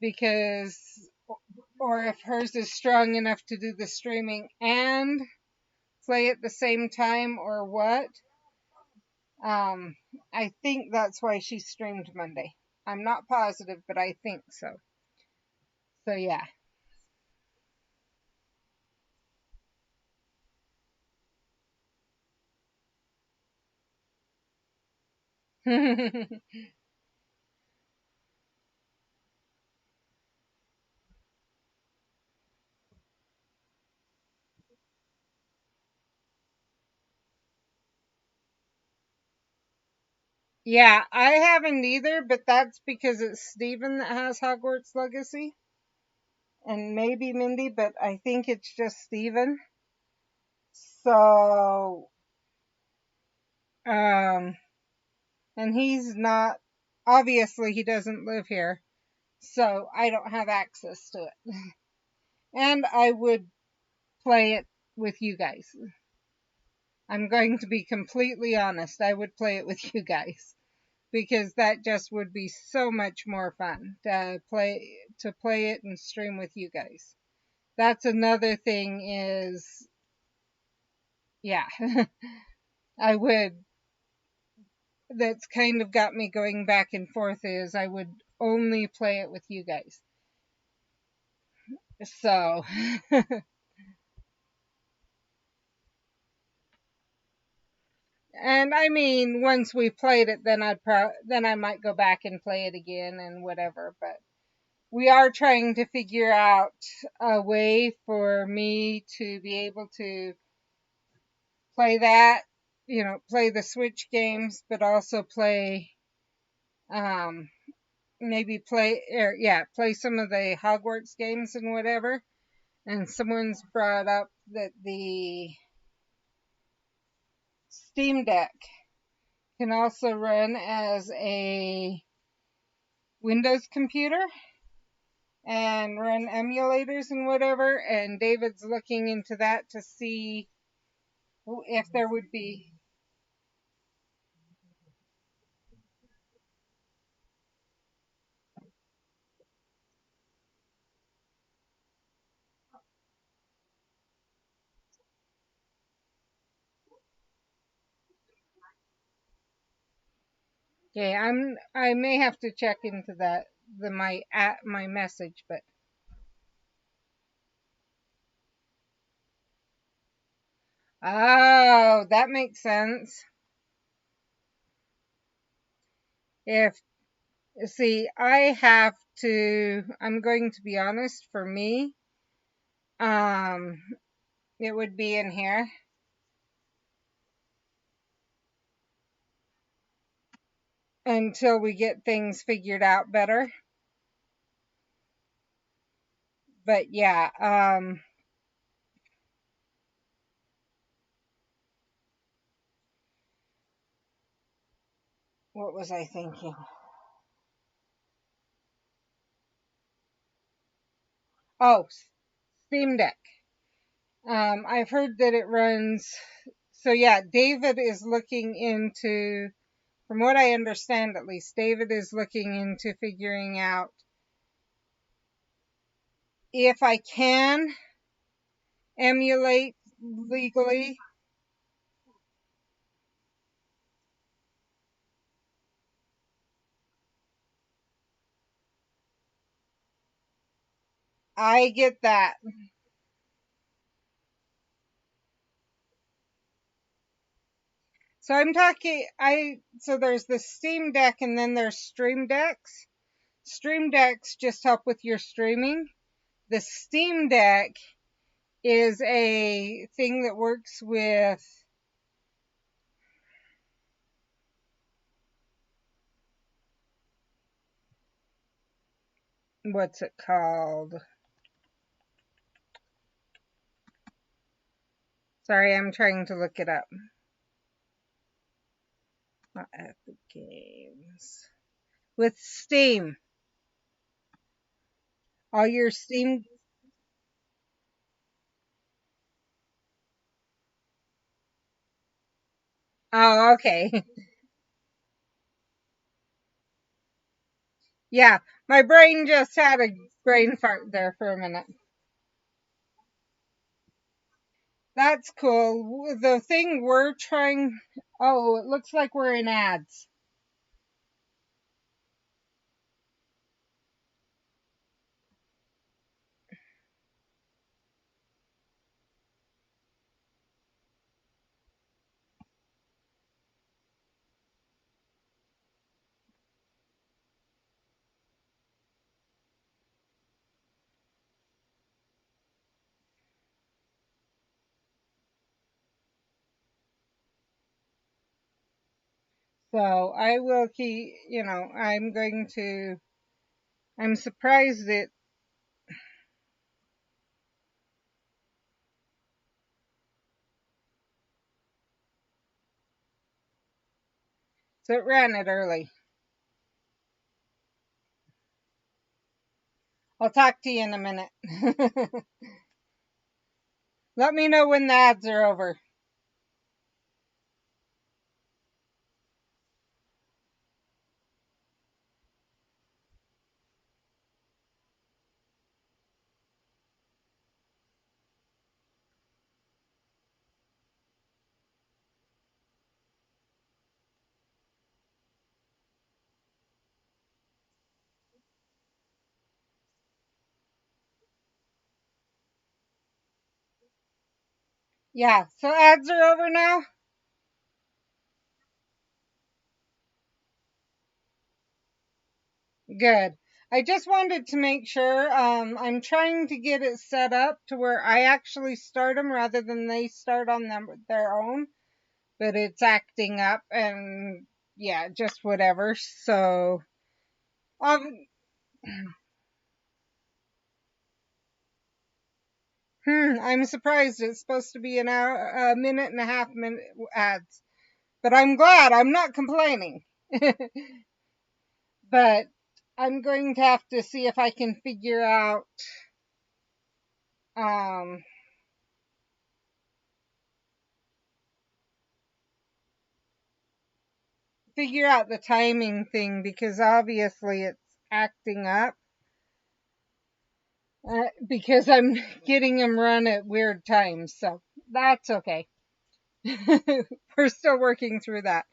because, or if hers is strong enough to do the streaming and play at the same time, or what. Um, I think that's why she streamed Monday. I'm not positive, but I think so. So yeah. Yeah, I haven't either, but that's because it's Steven that has Hogwarts Legacy. And maybe Mindy, but I think it's just Steven. So, um, and he's not, obviously, he doesn't live here. So I don't have access to it. And I would play it with you guys. I'm going to be completely honest. I would play it with you guys because that just would be so much more fun to play it and stream with you guys. That's another thing is, yeah, I would, that's kind of got me going back and forth, is I would only play it with you guys. So, and I mean, once we played it, then then I might go back and play it again and whatever. But we are trying to figure out a way for me to be able to play that, play the Switch games, but also play, um, maybe play some of the Hogwarts games and whatever. And someone's brought up that the Steam Deck can also run as a Windows computer and run emulators and whatever. And David's looking into that to see if there would be. Okay, I may have to check into that. my message, but oh, that makes sense. If see, I'm going to be honest, for me, um, it would be in here until we get things figured out better. But yeah, what was I thinking? Oh, Steam Deck. I've heard that it runs. So yeah, David is looking into, from what I understand at least, David is looking into figuring out if I can emulate legally. I get that. So I'm talking, so there's the Steam Deck and then there's Stream Decks. Stream Decks just help with your streaming. The Steam Deck is a thing that works with, what's it called? Sorry, I'm trying to look it up. Not Epic Games. With Steam. All your Steam. Oh, okay. Yeah, my brain just had a brain fart there for a minute. That's cool. The thing we're trying. Oh, it looks like we're in ads. So I will keep, I'm surprised it, so it ran it early. I'll talk to you in a minute. Let me know when the ads are over. Yeah, so ads are over now? Good. I just wanted to make sure. I'm trying to get it set up to where I actually start them rather than they start on their own. But it's acting up and yeah, just whatever. So, um, I'm surprised. It's supposed to be an hour, a minute and a half minute ads. But I'm glad. I'm not complaining. But I'm going to have to see if I can um, figure out the timing thing because obviously it's acting up. Because I'm getting them run at weird times, so that's okay. We're still working through that.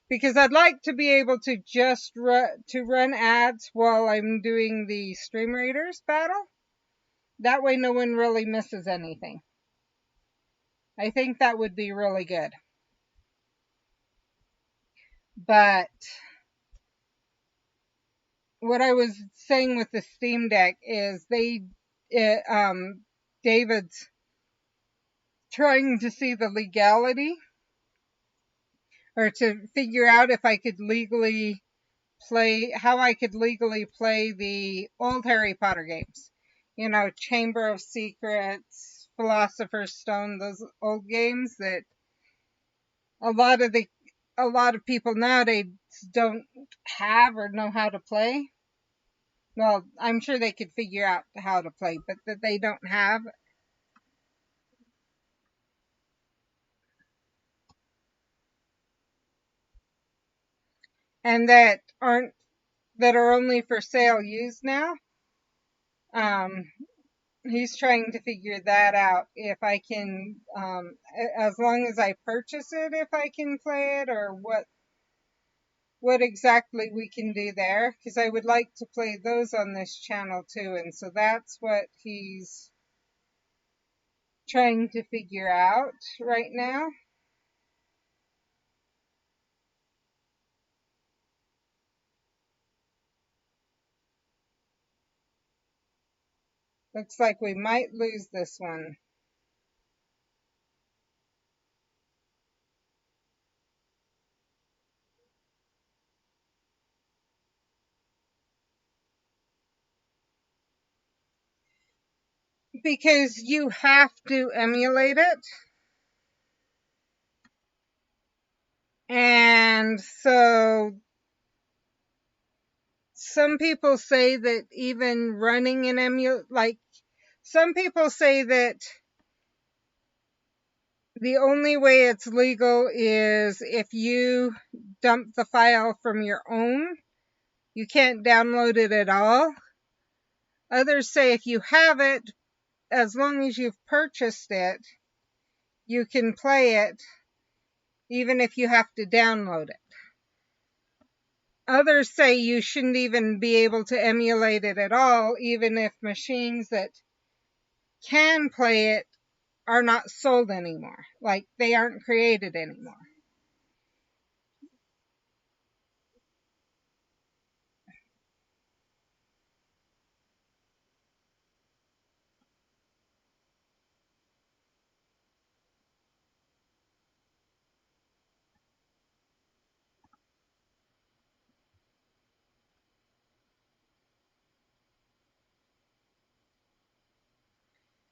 because I'd like to be able to just run ads while I'm doing the Stream Raiders battle. That way no one really misses anything. I think that would be really good. But what I was saying with the Steam Deck is David's trying to see the legality, or to figure out if I could legally how I could legally play the old Harry Potter games. You know, Chamber of Secrets, Philosopher's Stone, those old games that a lot of people nowadays don't have or know how to play. Well, I'm sure they could figure out how to play, but that they don't have, and that are only for sale used now. Um, he's trying to figure that out, if I can, as long as I purchase it, if I can play it, or what exactly we can do there, because I would like to play those on this channel too, and so that's what he's trying to figure out right now. Looks like we might lose this one. Because you have to emulate it. And so some people say that even running an some people say that the only way it's legal is if you dump the file from your own. You can't download it at all. Others say if you have it, as long as you've purchased it, you can play it, even if you have to download it. Others say you shouldn't even be able to emulate it at all, even if machines that can play it are not sold anymore. Like, they aren't created anymore.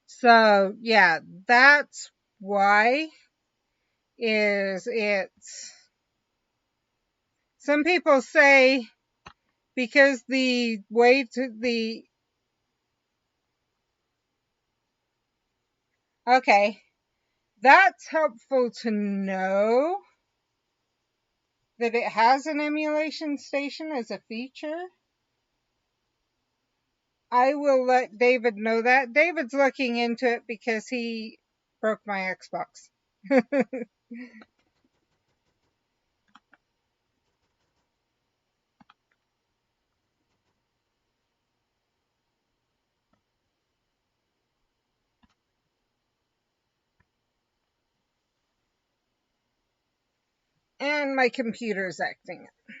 So, yeah, that's why is it's some people say because the way to the okay, that's helpful to know that it has an emulation station as a feature. I will let David know that. David's looking into it because he broke my Xbox. And my computer's acting up.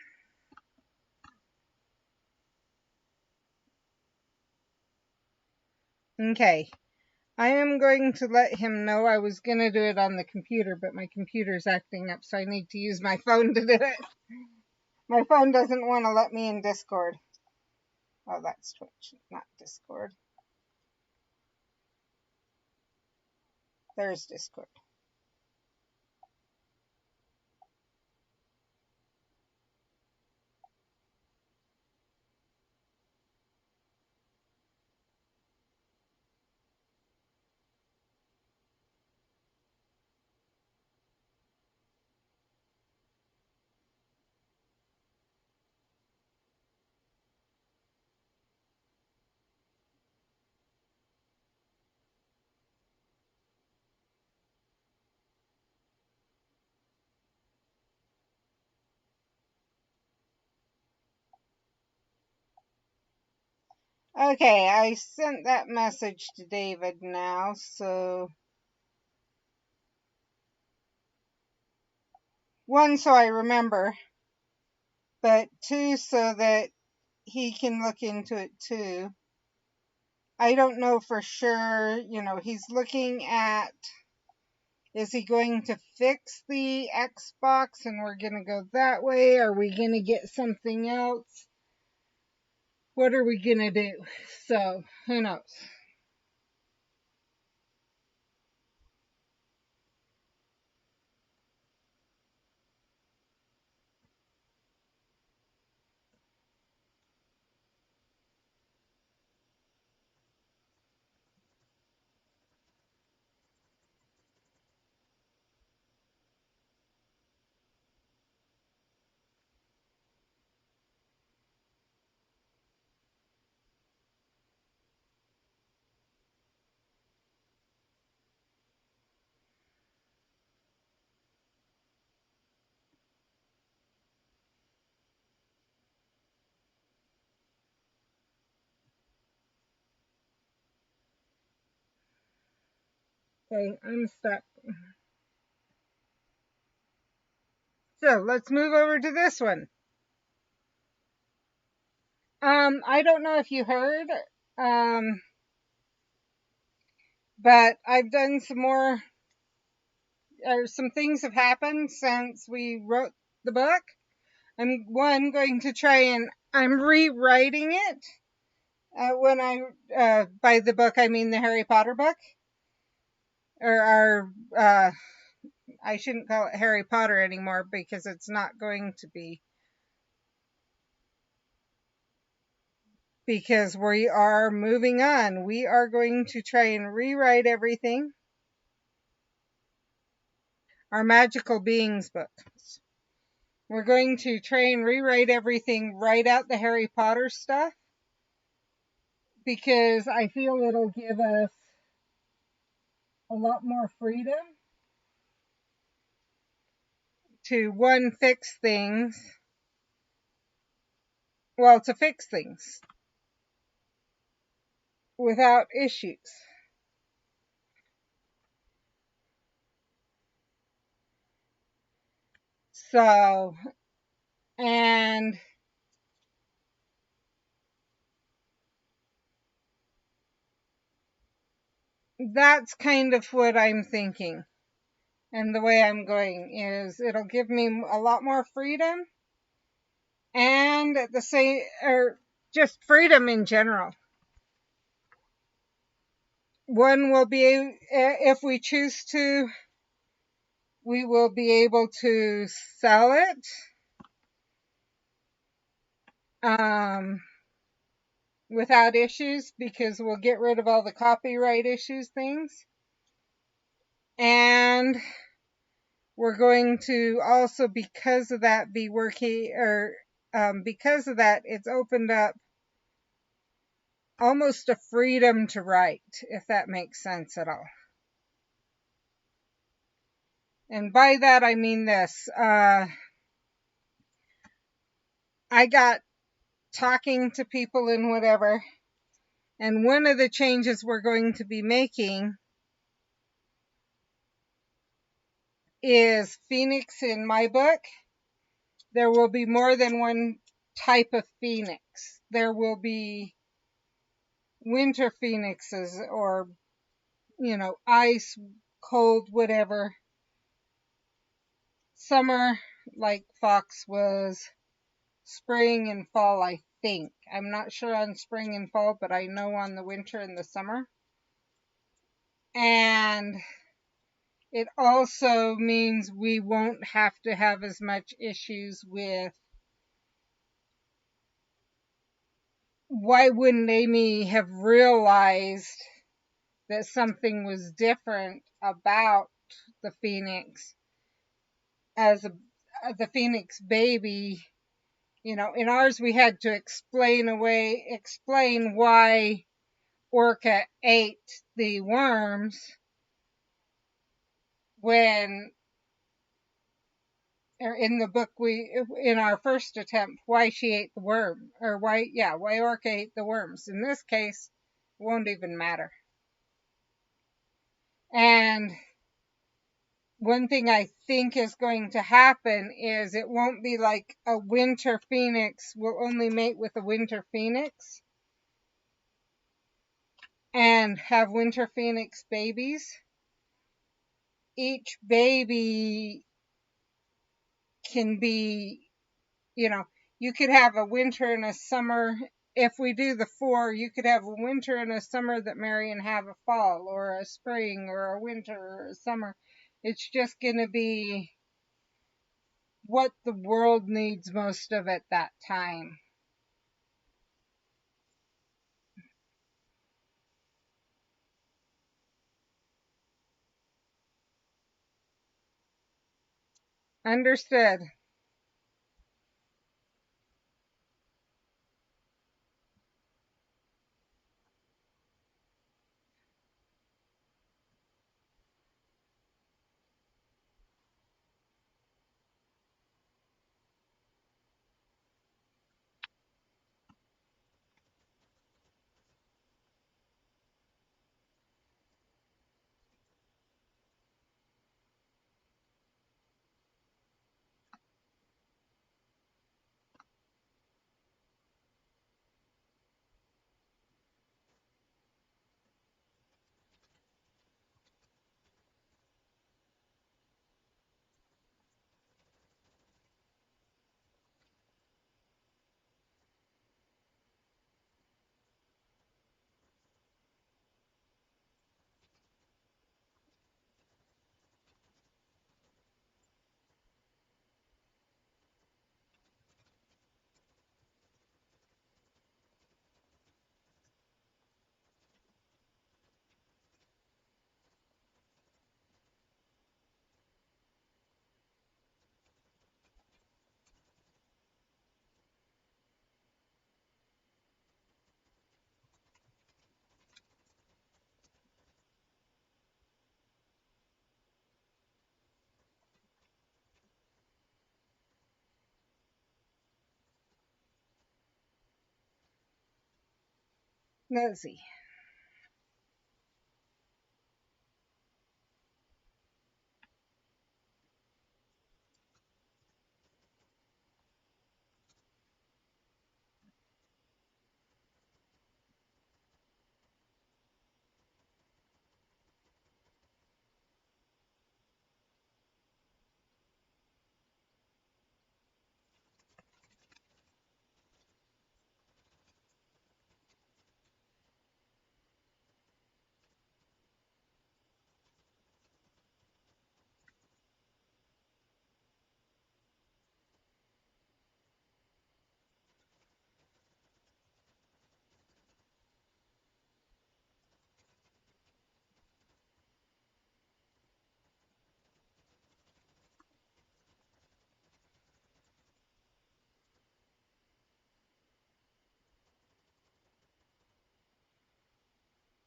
Okay. I am going to let him know. I was going to do it on the computer, but my computer's acting up, so I need to use my phone to do it. My phone doesn't want to let me in Discord. Oh, that's Twitch, not Discord. There's Discord. Okay, I sent that message to David now, so one, so I remember, but two, so that he can look into it too. I don't know for sure, he's looking at, is he going to fix the Xbox and we're going to go that way? Are we going to get something else? What are we going to do? So, who knows? Okay, I'm stuck. So, let's move over to this one. I don't know if you heard, but I've done some more, or some things have happened since we wrote the book. I'm going to try and I'm rewriting it. By the book, I mean the Harry Potter book, or I shouldn't call it Harry Potter anymore because it's not going to be, because we are moving on. We are going to try and rewrite everything. Our Magical Beings book. We're going to try and rewrite everything, write out the Harry Potter stuff, because I feel it'll give us a lot more freedom to, one, fix things. Well, to fix things without issues. So, and that's kind of what I'm thinking. And the way I'm going is it'll give me a lot more freedom, and at the same, or just freedom in general. One will be, if we choose to, we will be able to sell it, without issues, because we'll get rid of all the copyright issues things. And we're going to also, because of that, be working, or because of that, it's opened up almost a freedom to write, if that makes sense at all. And by that, I mean this. I got talking to people and whatever, and one of the changes we're going to be making is Phoenix in my book. There will be more than one type of Phoenix. There will be winter Phoenixes, or, ice, cold, whatever. Summer, like Fox was. Spring and fall, I think. I'm not sure on spring and fall, but I know on the winter and the summer. And it also means we won't have to have as much issues with, why wouldn't Amy have realized that something was different about the Phoenix as the Phoenix baby. In ours, we had to explain why Orca ate the worms when or in the book, in our first attempt, why she ate the worm, or why Orca ate the worms. In this case, it won't even matter. And one thing I think is going to happen is it won't be like a winter phoenix will only mate with a winter phoenix and have winter phoenix babies. Each baby can be, you could have a winter and a summer. If we do the 4, you could have a winter and a summer that marry and have a fall, or a spring, or a winter, or a summer. It's just going to be what the world needs most of at that time. Understood. Let's see.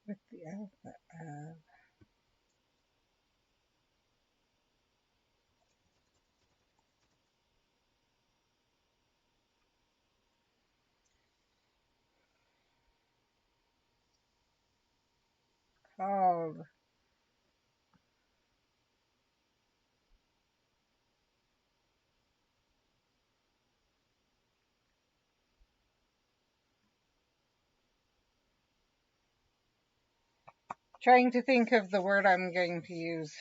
With the alpha of called trying to think of the word I'm going to use.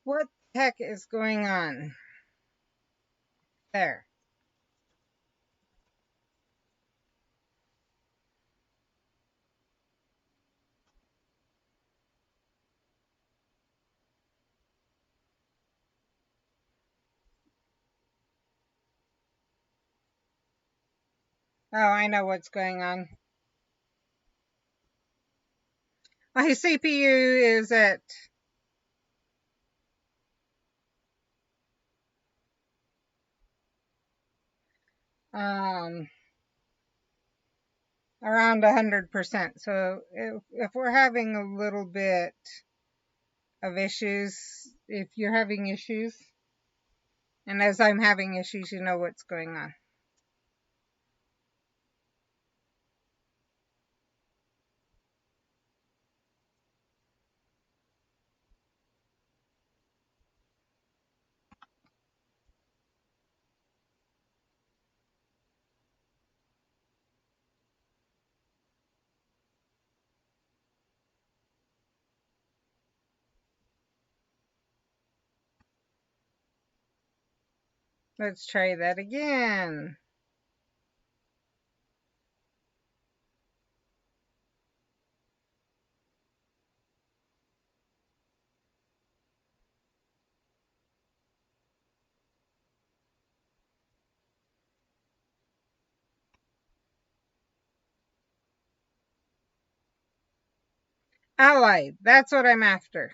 What the heck is going on? There. Oh, I know what's going on. My CPU is at um, around 100%. So if we're having a little bit of issues, if you're having issues, and as I'm having issues, you know what's going on. Let's try that again. Allied, that's what I'm after.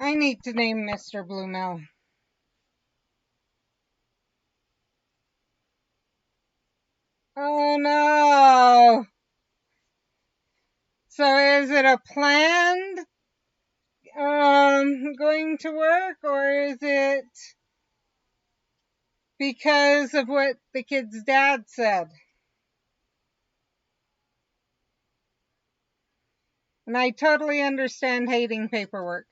I need to name Mr. Bluemel. Oh no! So is it a planned going to work, or is it because of what the kid's dad said? And I totally understand hating paperwork.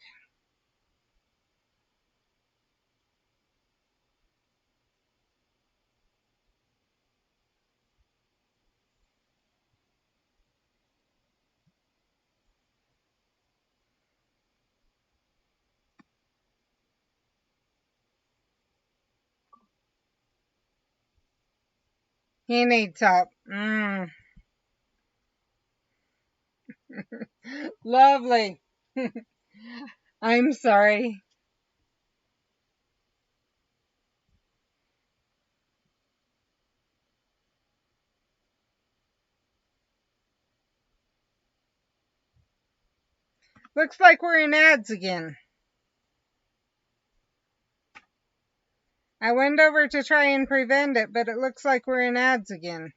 He needs help. Lovely. I'm sorry. Looks like we're in ads again. I went over to try and prevent it, but it looks like we're in ads again.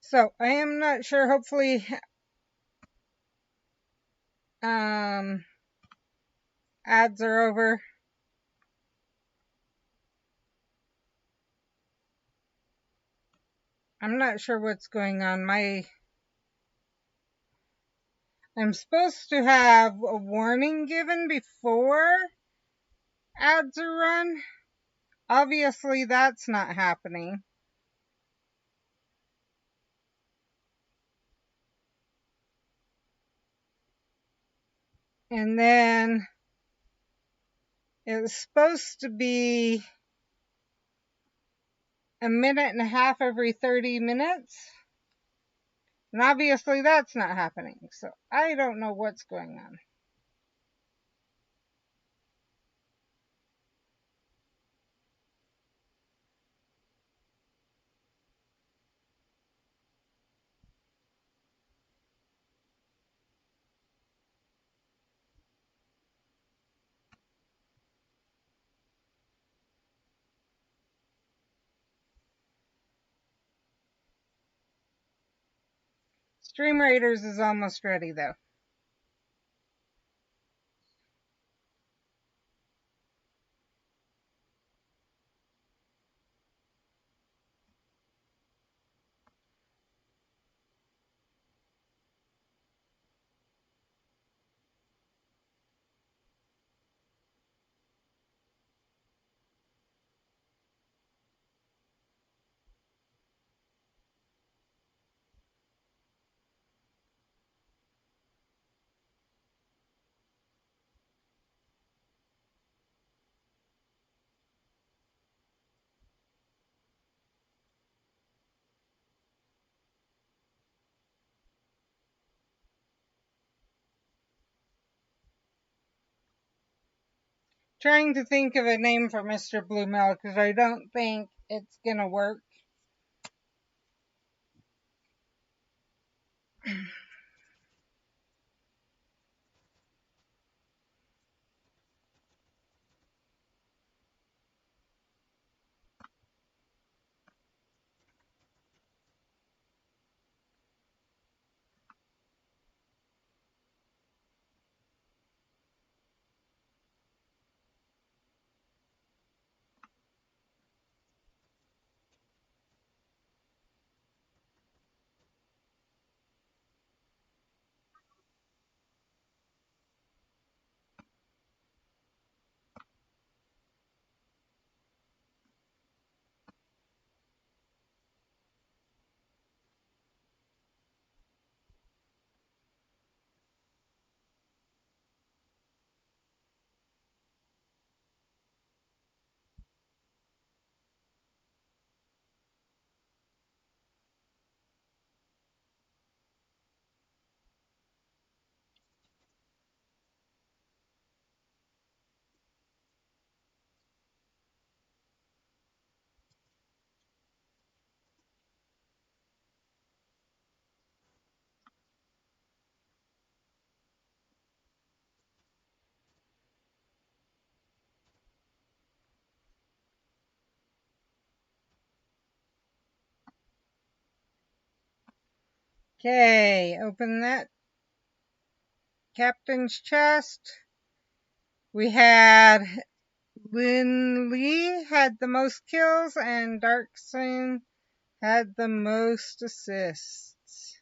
So I am not sure. Hopefully, ads are over. I'm not sure what's going on. I'm supposed to have a warning given before ads are run. Obviously, that's not happening. And then it was supposed to be a minute and a half every 30 minutes. And obviously that's not happening. So I don't know what's going on. Stream Raiders is almost ready though. Trying to think of a name for Mr. Blue Milk because I don't think it's gonna work. Okay, open that captain's chest. We had Lin Lee had the most kills and Dark Sun had the most assists.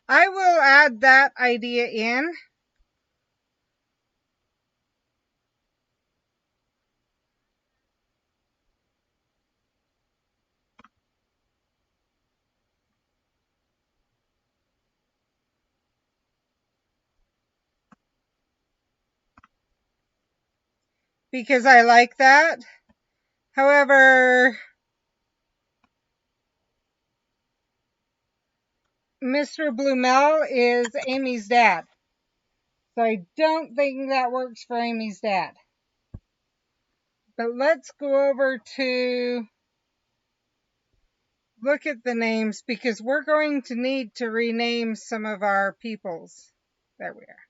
I will add that idea in. Because I like that. However, Mr. Blumel is Amy's dad. So I don't think that works for Amy's dad. But let's go over to look at the names because we're going to need to rename some of our peoples. There we are.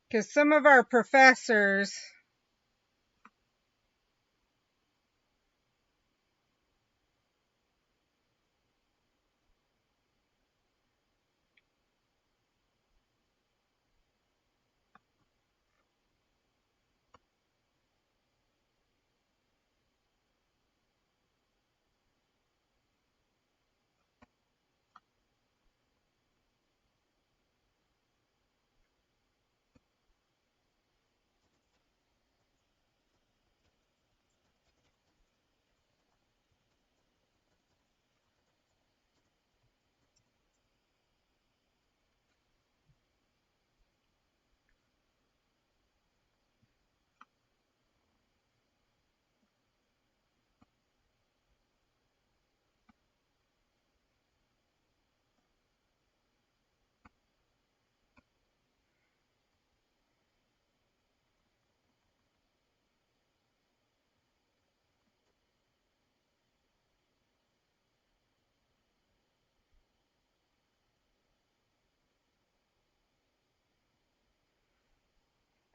Because some of our professors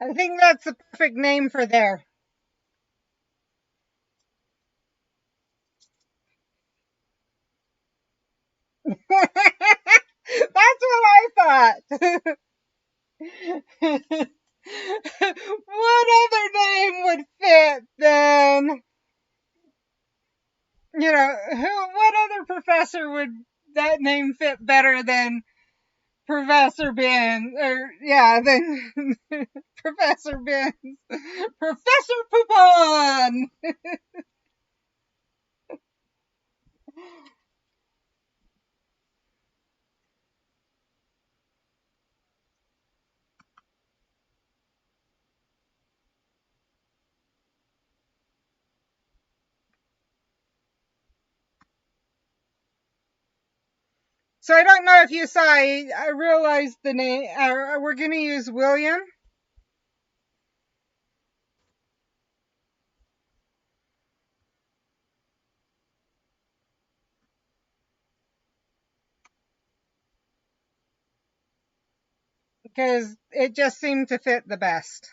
I think that's the perfect name for there. That's what I thought. What other name would fit then? What other professor would that name fit better than Professor Ben? Or, yeah, than Professor Ben. Professor Poupon! So I don't know if you saw, I realized the name, we're going to use William because it just seemed to fit the best.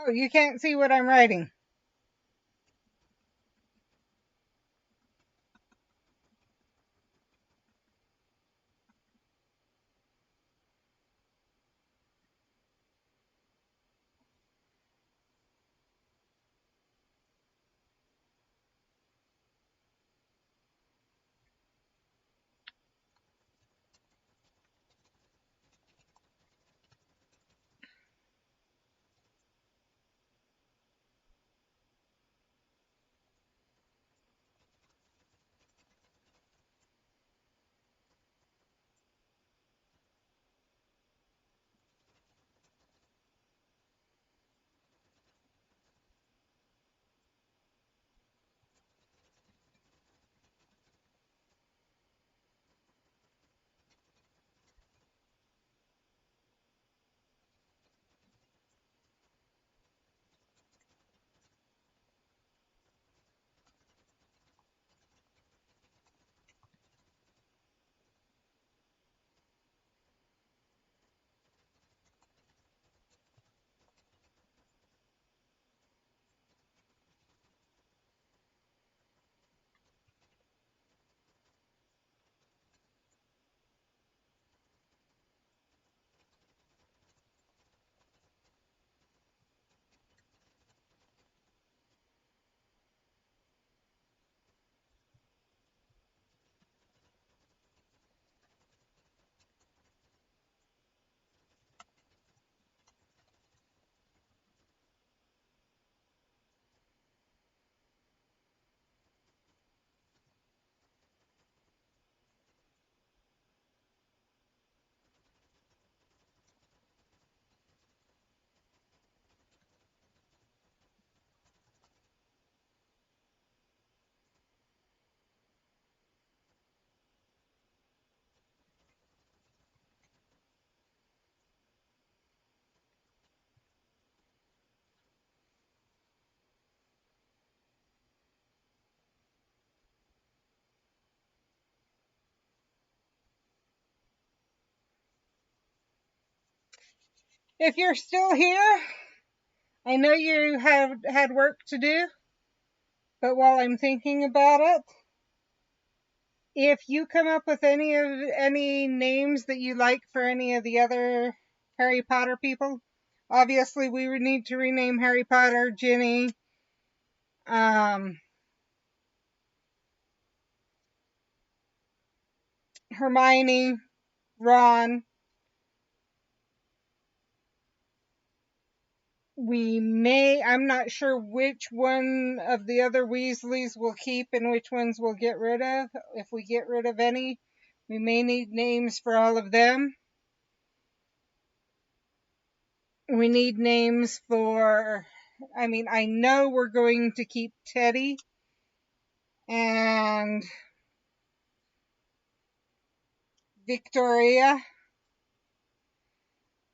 Oh, you can't see what I'm writing. If you're still here, I know you have had work to do, but while I'm thinking about it, if you come up with any names that you like for any of the other Harry Potter people, obviously we would need to rename Harry Potter, Ginny, Hermione, Ron. I'm not sure which one of the other Weasleys we'll keep and which ones we'll get rid of. If we get rid of any, we may need names for all of them. We need names for, I know we're going to keep Teddy and Victoria.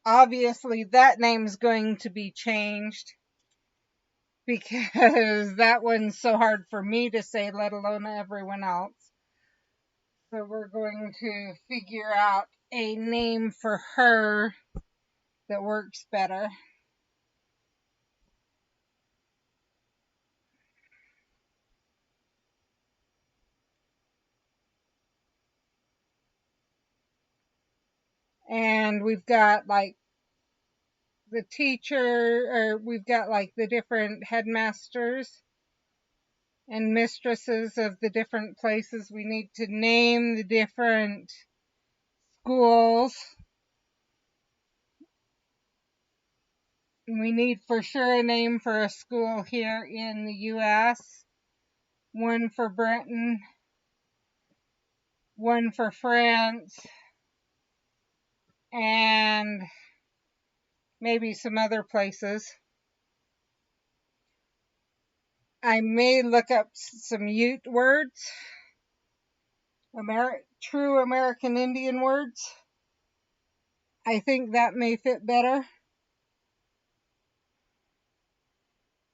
Obviously, that name's going to be changed because that one's so hard for me to say, let alone everyone else. So we're going to figure out a name for her that works better. And we've got like the teacher, or we've got like the different headmasters and mistresses of the different places. We need to name the different schools. We need for sure a name for a school here in the US, one for Britain, one for France, and maybe some other places. I may look up some Ute words, true American Indian words. I think that may fit better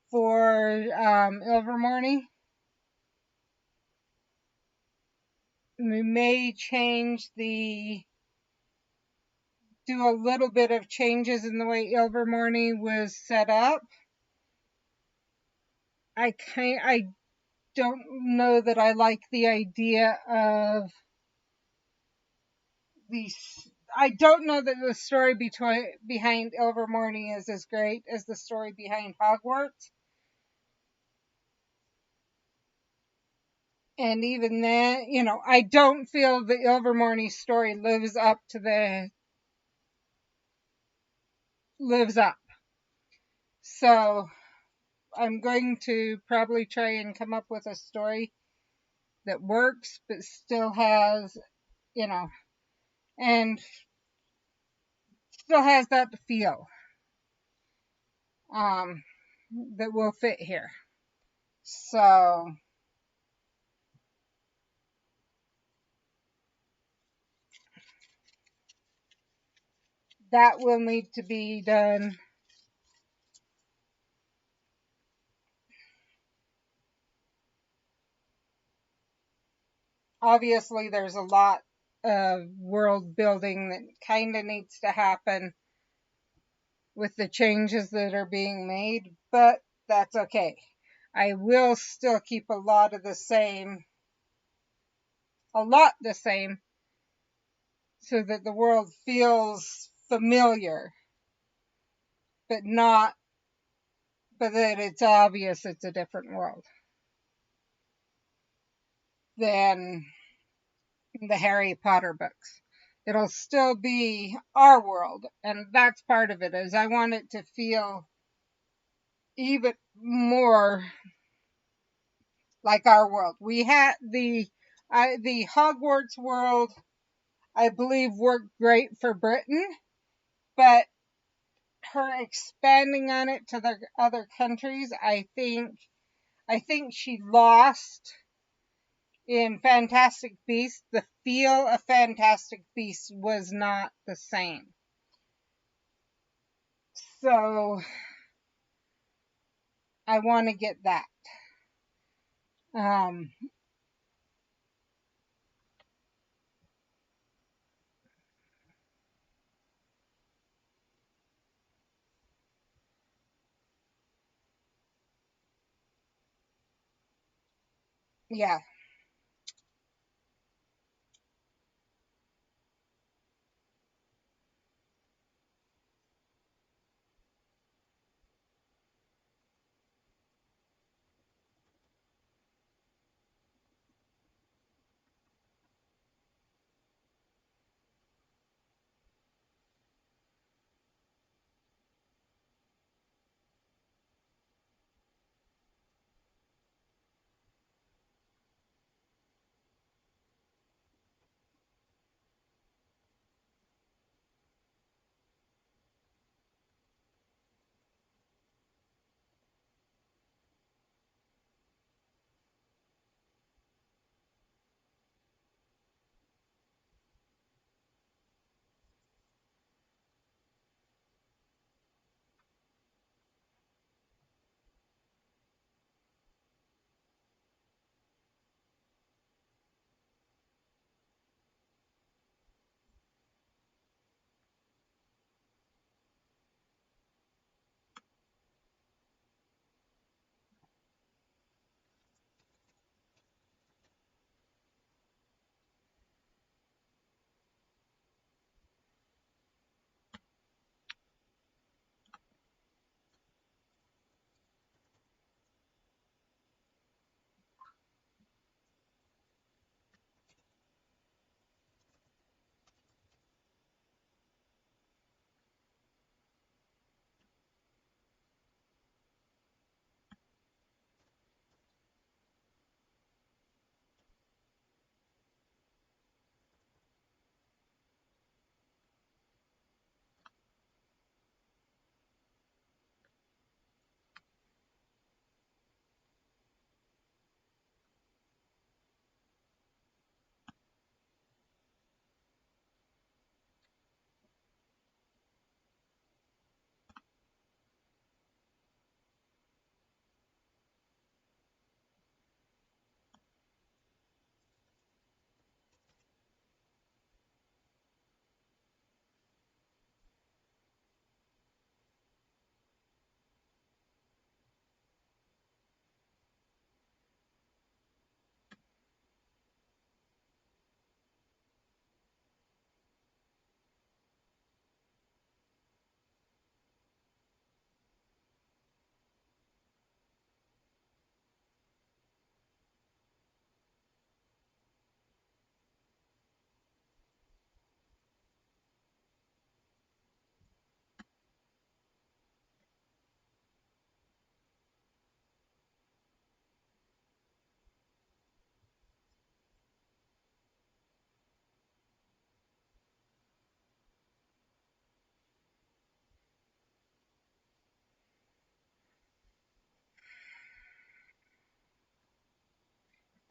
for Ilvermorny. We may do a little bit of changes in the way Ilvermorny was set up. I don't know that I like the idea of these. I don't know that the story behind Ilvermorny is as great as the story behind Hogwarts. And even then, I don't feel the Ilvermorny story lives up. So I'm going to probably try and come up with a story that works, but still has, and still has that feel um, that will fit here. So that will need to be done. Obviously, there's a lot of world building that kind of needs to happen with the changes that are being made, but that's okay. I will still keep a lot the same, so that the world feels familiar, but not, but that it's obvious it's a different world than the Harry Potter books. It'll still be our world, and that's part of it. Is I want it to feel even more like our world. We had the Hogwarts world, I believe, worked great for Britain, but her expanding on it to the other countries, I think she lost in Fantastic Beasts. The feel of Fantastic Beasts was not the same. So I want to get that. Um, yeah,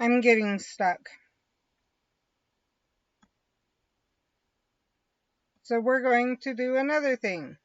I'm getting stuck. So we're going to do another thing.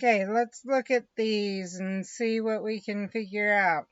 Okay, let's look at these and see what we can figure out.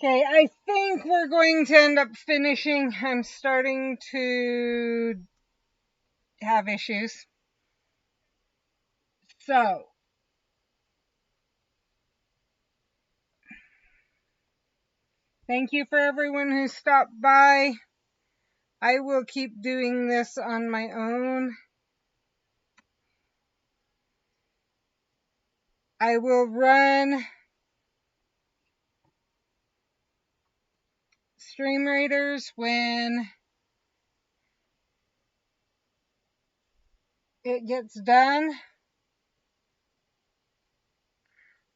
Okay, I think we're going to end up finishing. I'm starting to have issues. So, thank you for everyone who stopped by. I will keep doing this on my own. I will run Stream Raiders when it gets done.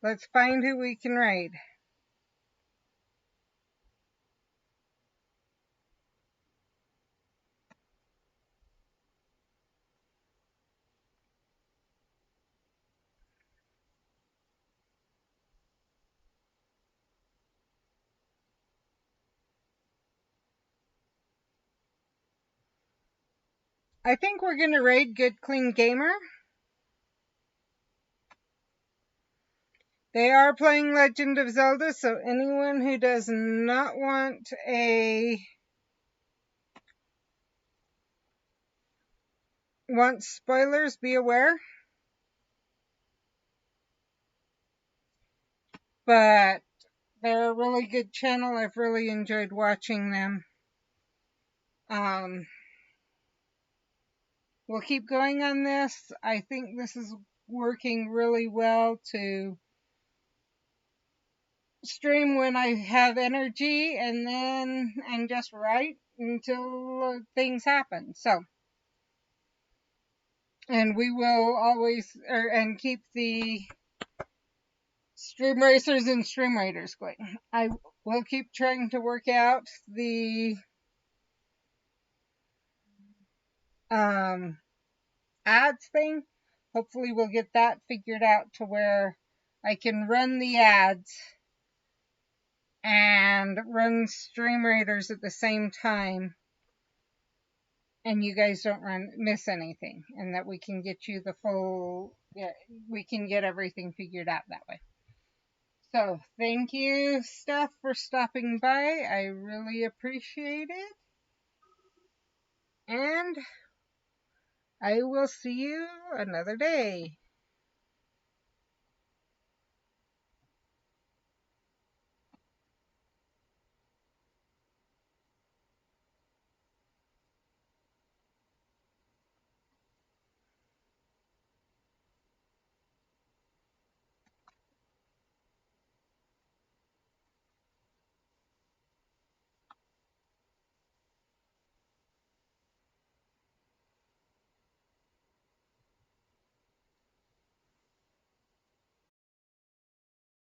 Let's find who we can raid. I think we're going to raid Good Clean Gamer. They are playing Legend of Zelda, so anyone who does not want spoilers, be aware. But they're a really good channel. I've really enjoyed watching them. We'll keep going on this. I think this is working really well to stream when I have energy, and then and just write until things happen. So, and we will always and keep the stream racers and stream raiders going. I will keep trying to work out the ads thing. Hopefully we'll get that figured out to where I can run the ads and run stream raiders at the same time, and you guys don't miss anything, and that we can get you the full, yeah, we can get everything figured out that way. So thank you, Steph, for stopping by. I really appreciate it. And I will see you another day.